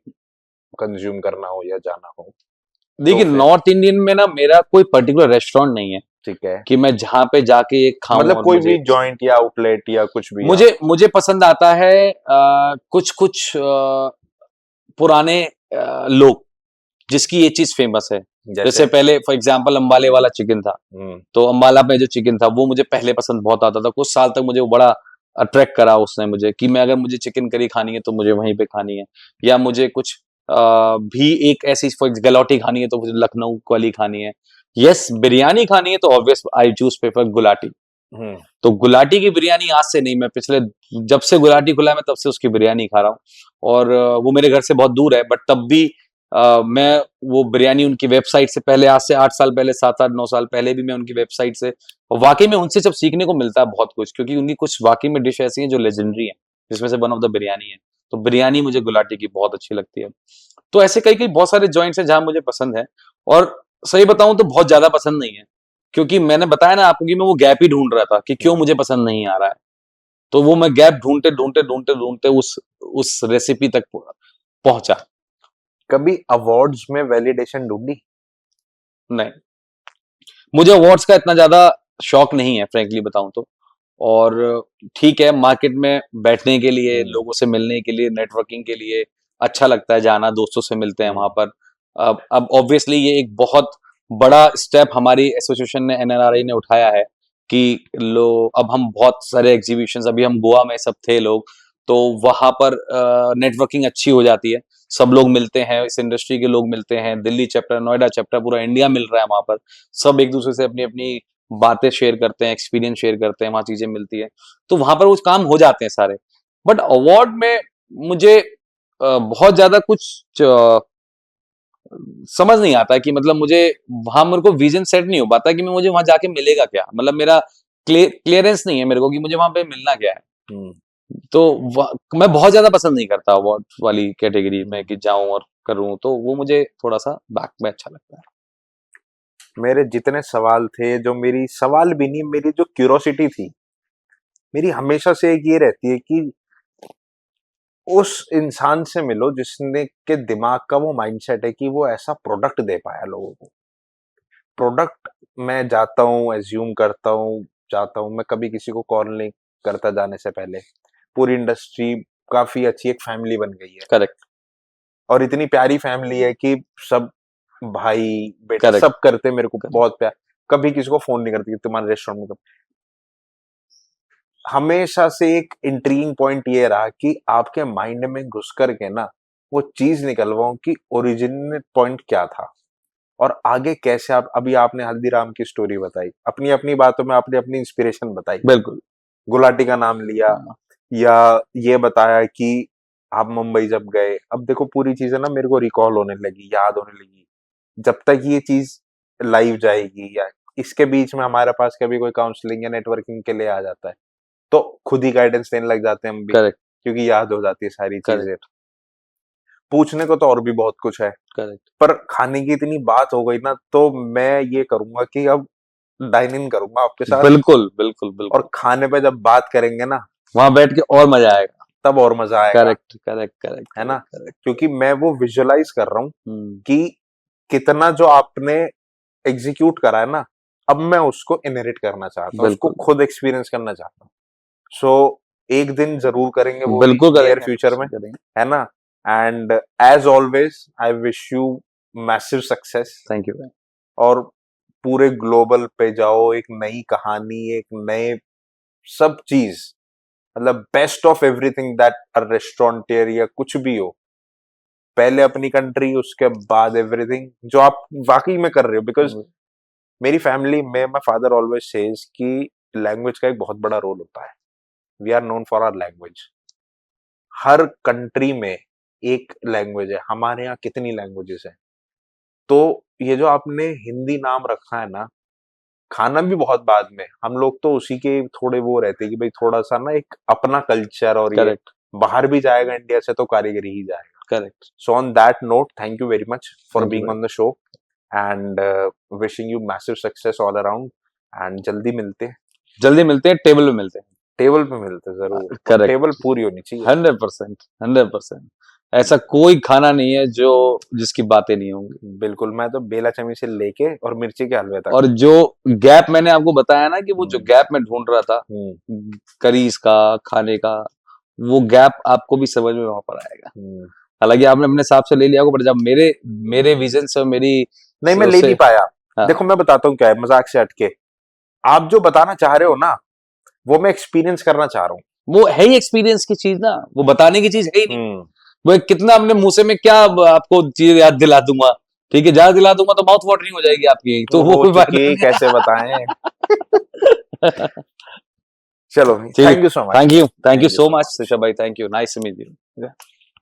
कंज्यूम करना हो या जाना हो तो देखिए, फिर? नॉर्थ इंडियन में ना मेरा कोई पर्टिकुलर रेस्टोरेंट नहीं है ठीक है। कि मैं जहां पे जाके एक खाऊं मतलब और कोई मुझे भी जॉइंट या आउटलेट या कुछ भी आप? मुझे मुझे पसंद आता है कुछ कुछ पुराने लोग जिसकी ये चीज फेमस है। जैसे? जैसे पहले फॉर एग्जांपल अंबाले वाला चिकन था, हम्म। तो अंबाला में जो चिकन था वो मुझे पहले पसंद बहुत आता था। कुछ साल तक मुझे वो बड़ा अट्रैक्ट करा उसने मुझे, कि मैं अगर मुझे चिकन करी खानी है तो मुझे वहीं पे खानी है, या मुझे कुछ भी एक ऐसी गलौटी खानी है तो मुझे लखनऊ वाली खानी है। यस, बिरयानी खानी है तो obvious I choose prefer Gulati. Hmm. तो गुलाटी की बिरयानी आज से नहीं, मैं पिछले जब से गुलाटी खुला है मैं तब से उसकी बिरयानी खा रहा हूँ। और वो मेरे घर से बहुत दूर है, बट तब भी मैं वो बिरयानी उनकी वेबसाइट से पहले, आज से 8 साल पहले, 7 8 9 साल पहले भी मैं उनकी वेबसाइट से, और वाकई में उनसे जब सीखने को मिलता है बहुत कुछ, क्योंकि उनकी कुछ वाकई में डिश ऐसी हैं जो लेजेंडरी है, जिसमें से वन ऑफ द बिरयानी है। तो बिरयानी मुझे गुलाटी की बहुत अच्छी लगती है। तो ऐसे कई कई बहुत सारे जॉइंट्स हैं जहां मुझे पसंद है। और सही बताऊं तो बहुत ज्यादा पसंद नहीं है, क्योंकि मैंने बताया ना आपको कि मैं वो गैप ही ढूंढ रहा था कि क्यों मुझे पसंद नहीं आ रहा है। तो वो मैं गैप ढूंढते ढूंढते ढूंढते ढूंढते उस रेसिपी तक पहुंचा। कभी अवार्ड्स में वैलिडेशन ढूंढी? नहीं, मुझे अवार्ड्स का इतना ज्यादा शौक नहीं है फ्रेंकली बताऊं तो। और ठीक है, मार्केट में बैठने के लिए, लोगों से मिलने के लिए, नेटवर्किंग के लिए अच्छा लगता है जाना, दोस्तों से मिलते हैं वहां पर। अब ऑब्वियसली ये एक बहुत बड़ा स्टेप हमारी एसोसिएशन ने, एनआरआई ने उठाया है कि लो अब हम बहुत सारे एग्जीबिशंस, अभी हम गोवा में सब थे लोग, तो वहां पर नेटवर्किंग अच्छी हो जाती है, सब लोग मिलते हैं, इस इंडस्ट्री के लोग मिलते हैं, दिल्ली चैप्टर, नोएडा चैप्टर, पूरा इंडिया मिल रहा है वहां पर, सब एक दूसरे से अपनी अपनी बातें शेयर करते हैं, एक्सपीरियंस शेयर करते हैं, वहां चीजें मिलती है, तो वहां पर वो काम हो जाते हैं सारे। बट अवार्ड में मुझे बहुत ज्यादा कुछ समझ नहीं आता कि मतलब मुझे वहां मेरे को विजन सेट नहीं हो पाता कि मैं मुझे वहां जाके मिलेगा क्या, मतलब मेरा क्लियरेंस नहीं है मेरे को कि मुझे वहां पे मिलना क्या है। तो मैं बहुत ज्यादा पसंद नहीं करता अवार्ड वाली कैटेगरी में कि जाऊं और करूं, तो वो मुझे थोड़ा सा बैक में अच्छा लगता है। मेरे जितने सवाल थे, जो मेरी सवाल भी नहीं, मेरी जो क्यूरोसिटी थी, मेरी हमेशा से एक ये रहती है कि उस इंसान से मिलो जिसने के दिमाग का वो माइंडसेट है कि वो ऐसा प्रोडक्ट दे पाया लोगों को। प्रोडक्ट मैं जाता हूँ, एज्यूम करता हूँ, जाता हूँ, मैं कभी किसी को कॉल नहीं करता जाने से पहले। पूरी इंडस्ट्री काफी अच्छी एक फैमिली बन गई है, करेक्ट और इतनी प्यारी फैमिली है कि सब भाई बेटा करेक्ट सब करते मेरे को करेक्ट बहुत प्यार। कभी किसी को फोन नहीं करती कि तुम्हारे रेस्टोरेंट में हमेशा से एक इंट्रिगिंग पॉइंट ये रहा कि आपके माइंड में घुस करके ना वो चीज निकलवाऊं कि ओरिजिनल पॉइंट क्या था और आगे कैसे। आप अभी आपने हल्दीराम की स्टोरी बताई, अपनी अपनी बातों में आपने अपनी इंस्पिरेशन बताई, बिल्कुल। गुलाटी का नाम लिया, हाँ, या ये बताया कि आप मुंबई जब गए। अब देखो पूरी चीजें ना मेरे को रिकॉल होने लगी, याद होने लगी। जब तक ये चीज लाइव जाएगी या इसके बीच में हमारे पास कभी कोई काउंसलिंग या नेटवर्किंग के लिए आ जाता है तो खुद ही गाइडेंस देने लग जाते हैं हम भी, करेक्ट क्योंकि याद हो जाती है सारी चीजें। करेक्ट पूछने को तो और भी बहुत कुछ है, करेक्ट। पर खाने की इतनी बात हो गई ना, तो मैं ये करूंगा कि अब डाइन इन करूंगा आपके साथ, बिल्कुल बिल्कुल बिल्कुल। और खाने पे जब बात करेंगे ना वहां बैठ के और मजा आएगा। तब और मजा आएगा, करेक्ट करेक्ट करेक्ट है ना। करेक्ट। क्योंकि मैं वो विजुअलाइज कर रहा हूँ हम्म, कि कितना जो आपने एग्जीक्यूट करा है ना, अब मैं उसको इनहेरिट करना चाहता हूँ, उसको बिल्कुल खुद एक्सपीरियंस करना चाहता हूँ। सो एक दिन जरूर करेंगे, वो भी बिल्कुल नियर करेंगे, फ्यूचर में, करेंगे। है ना। And as always I wish you massive success, thank you. और पूरे ग्लोबल पे जाओ, एक नई कहानी, एक नए सब चीज, मतलब best of everything that a restaurateur या कुछ भी हो, पहले अपनी कंट्री उसके बाद एवरीथिंग जो आप वाकई में कर रहे हो। बिकॉज मेरी फैमिली में माय फादर ऑलवेज सेज कि लैंग्वेज का एक बहुत बड़ा रोल होता है। We are known for our language. हर कंट्री में एक लैंग्वेज है, हमारे यहाँ कितनी लैंग्वेजेस हैं। तो ये जो आपने हिंदी नाम रखा है ना, खाना भी बहुत बाद में, हम लोग तो उसी के थोड़े वो रहते हैं कि भाई थोड़ा सा ना एक अपना कल्चर, और ये करेक्ट बाहर भी जाएगा इंडिया से तो कारीगरी ही जाएगा। Correct. So on that note, thank you very much for thank you being भाई। On the show, and wishing you massive success all around. And जल्दी मिलते हैं, जल्दी मिलते हैं, टेबल पे मिलते हैं। टेबल पे मिलते हैं जरूर, और टेबल करेक्ट। पूरी होनी चाहिए। 100%, 100%। ऐसा कोई खाना नहीं है जो जिसकी बातें नहीं होंगी। बिल्कुल, मैं तो बेला चमी से लेके और मिर्ची के हलवे तक। और जो गैप मैंने आपको बताया ना कि वो जो हम्म, गैप मैं ढूंढ रहा था हम्म, करीज का, खाने का, वो गैप आपको भी समझ में वहां पर आएगा। हम्म। हालांकि आपने अपने हिसाब से ले लिया होगा, पर जब मेरे मेरे विजन से और मेरी नहीं, मैं ले उससे, नहीं पाया। हाँ, देखो मैं बताता हूँ क्या है, मजाक से हटके आप जो बताना चाह रहे हो ना, वो मैं एक्सपीरियंस करना चाह रहा हूँ। वो है ही एक्सपीरियंस की चीज ना, वो बताने की चीज है ही नहीं। हम्म। वो एक कितना अपने मुंह से मैं क्या अब आपको चीज याद दिला दूंगा, ठीक है, याद दिला दूंगा तो माउथ वाटरिंग हो जाएगी आपकी, तो वो वो हो कोई चुकी फायदा है, कैसे बताएं। नहीं। चलो, ठीक, thank you so much. Thank you thank you so so much much. Rishabh भाई, thank you, nice to meet you.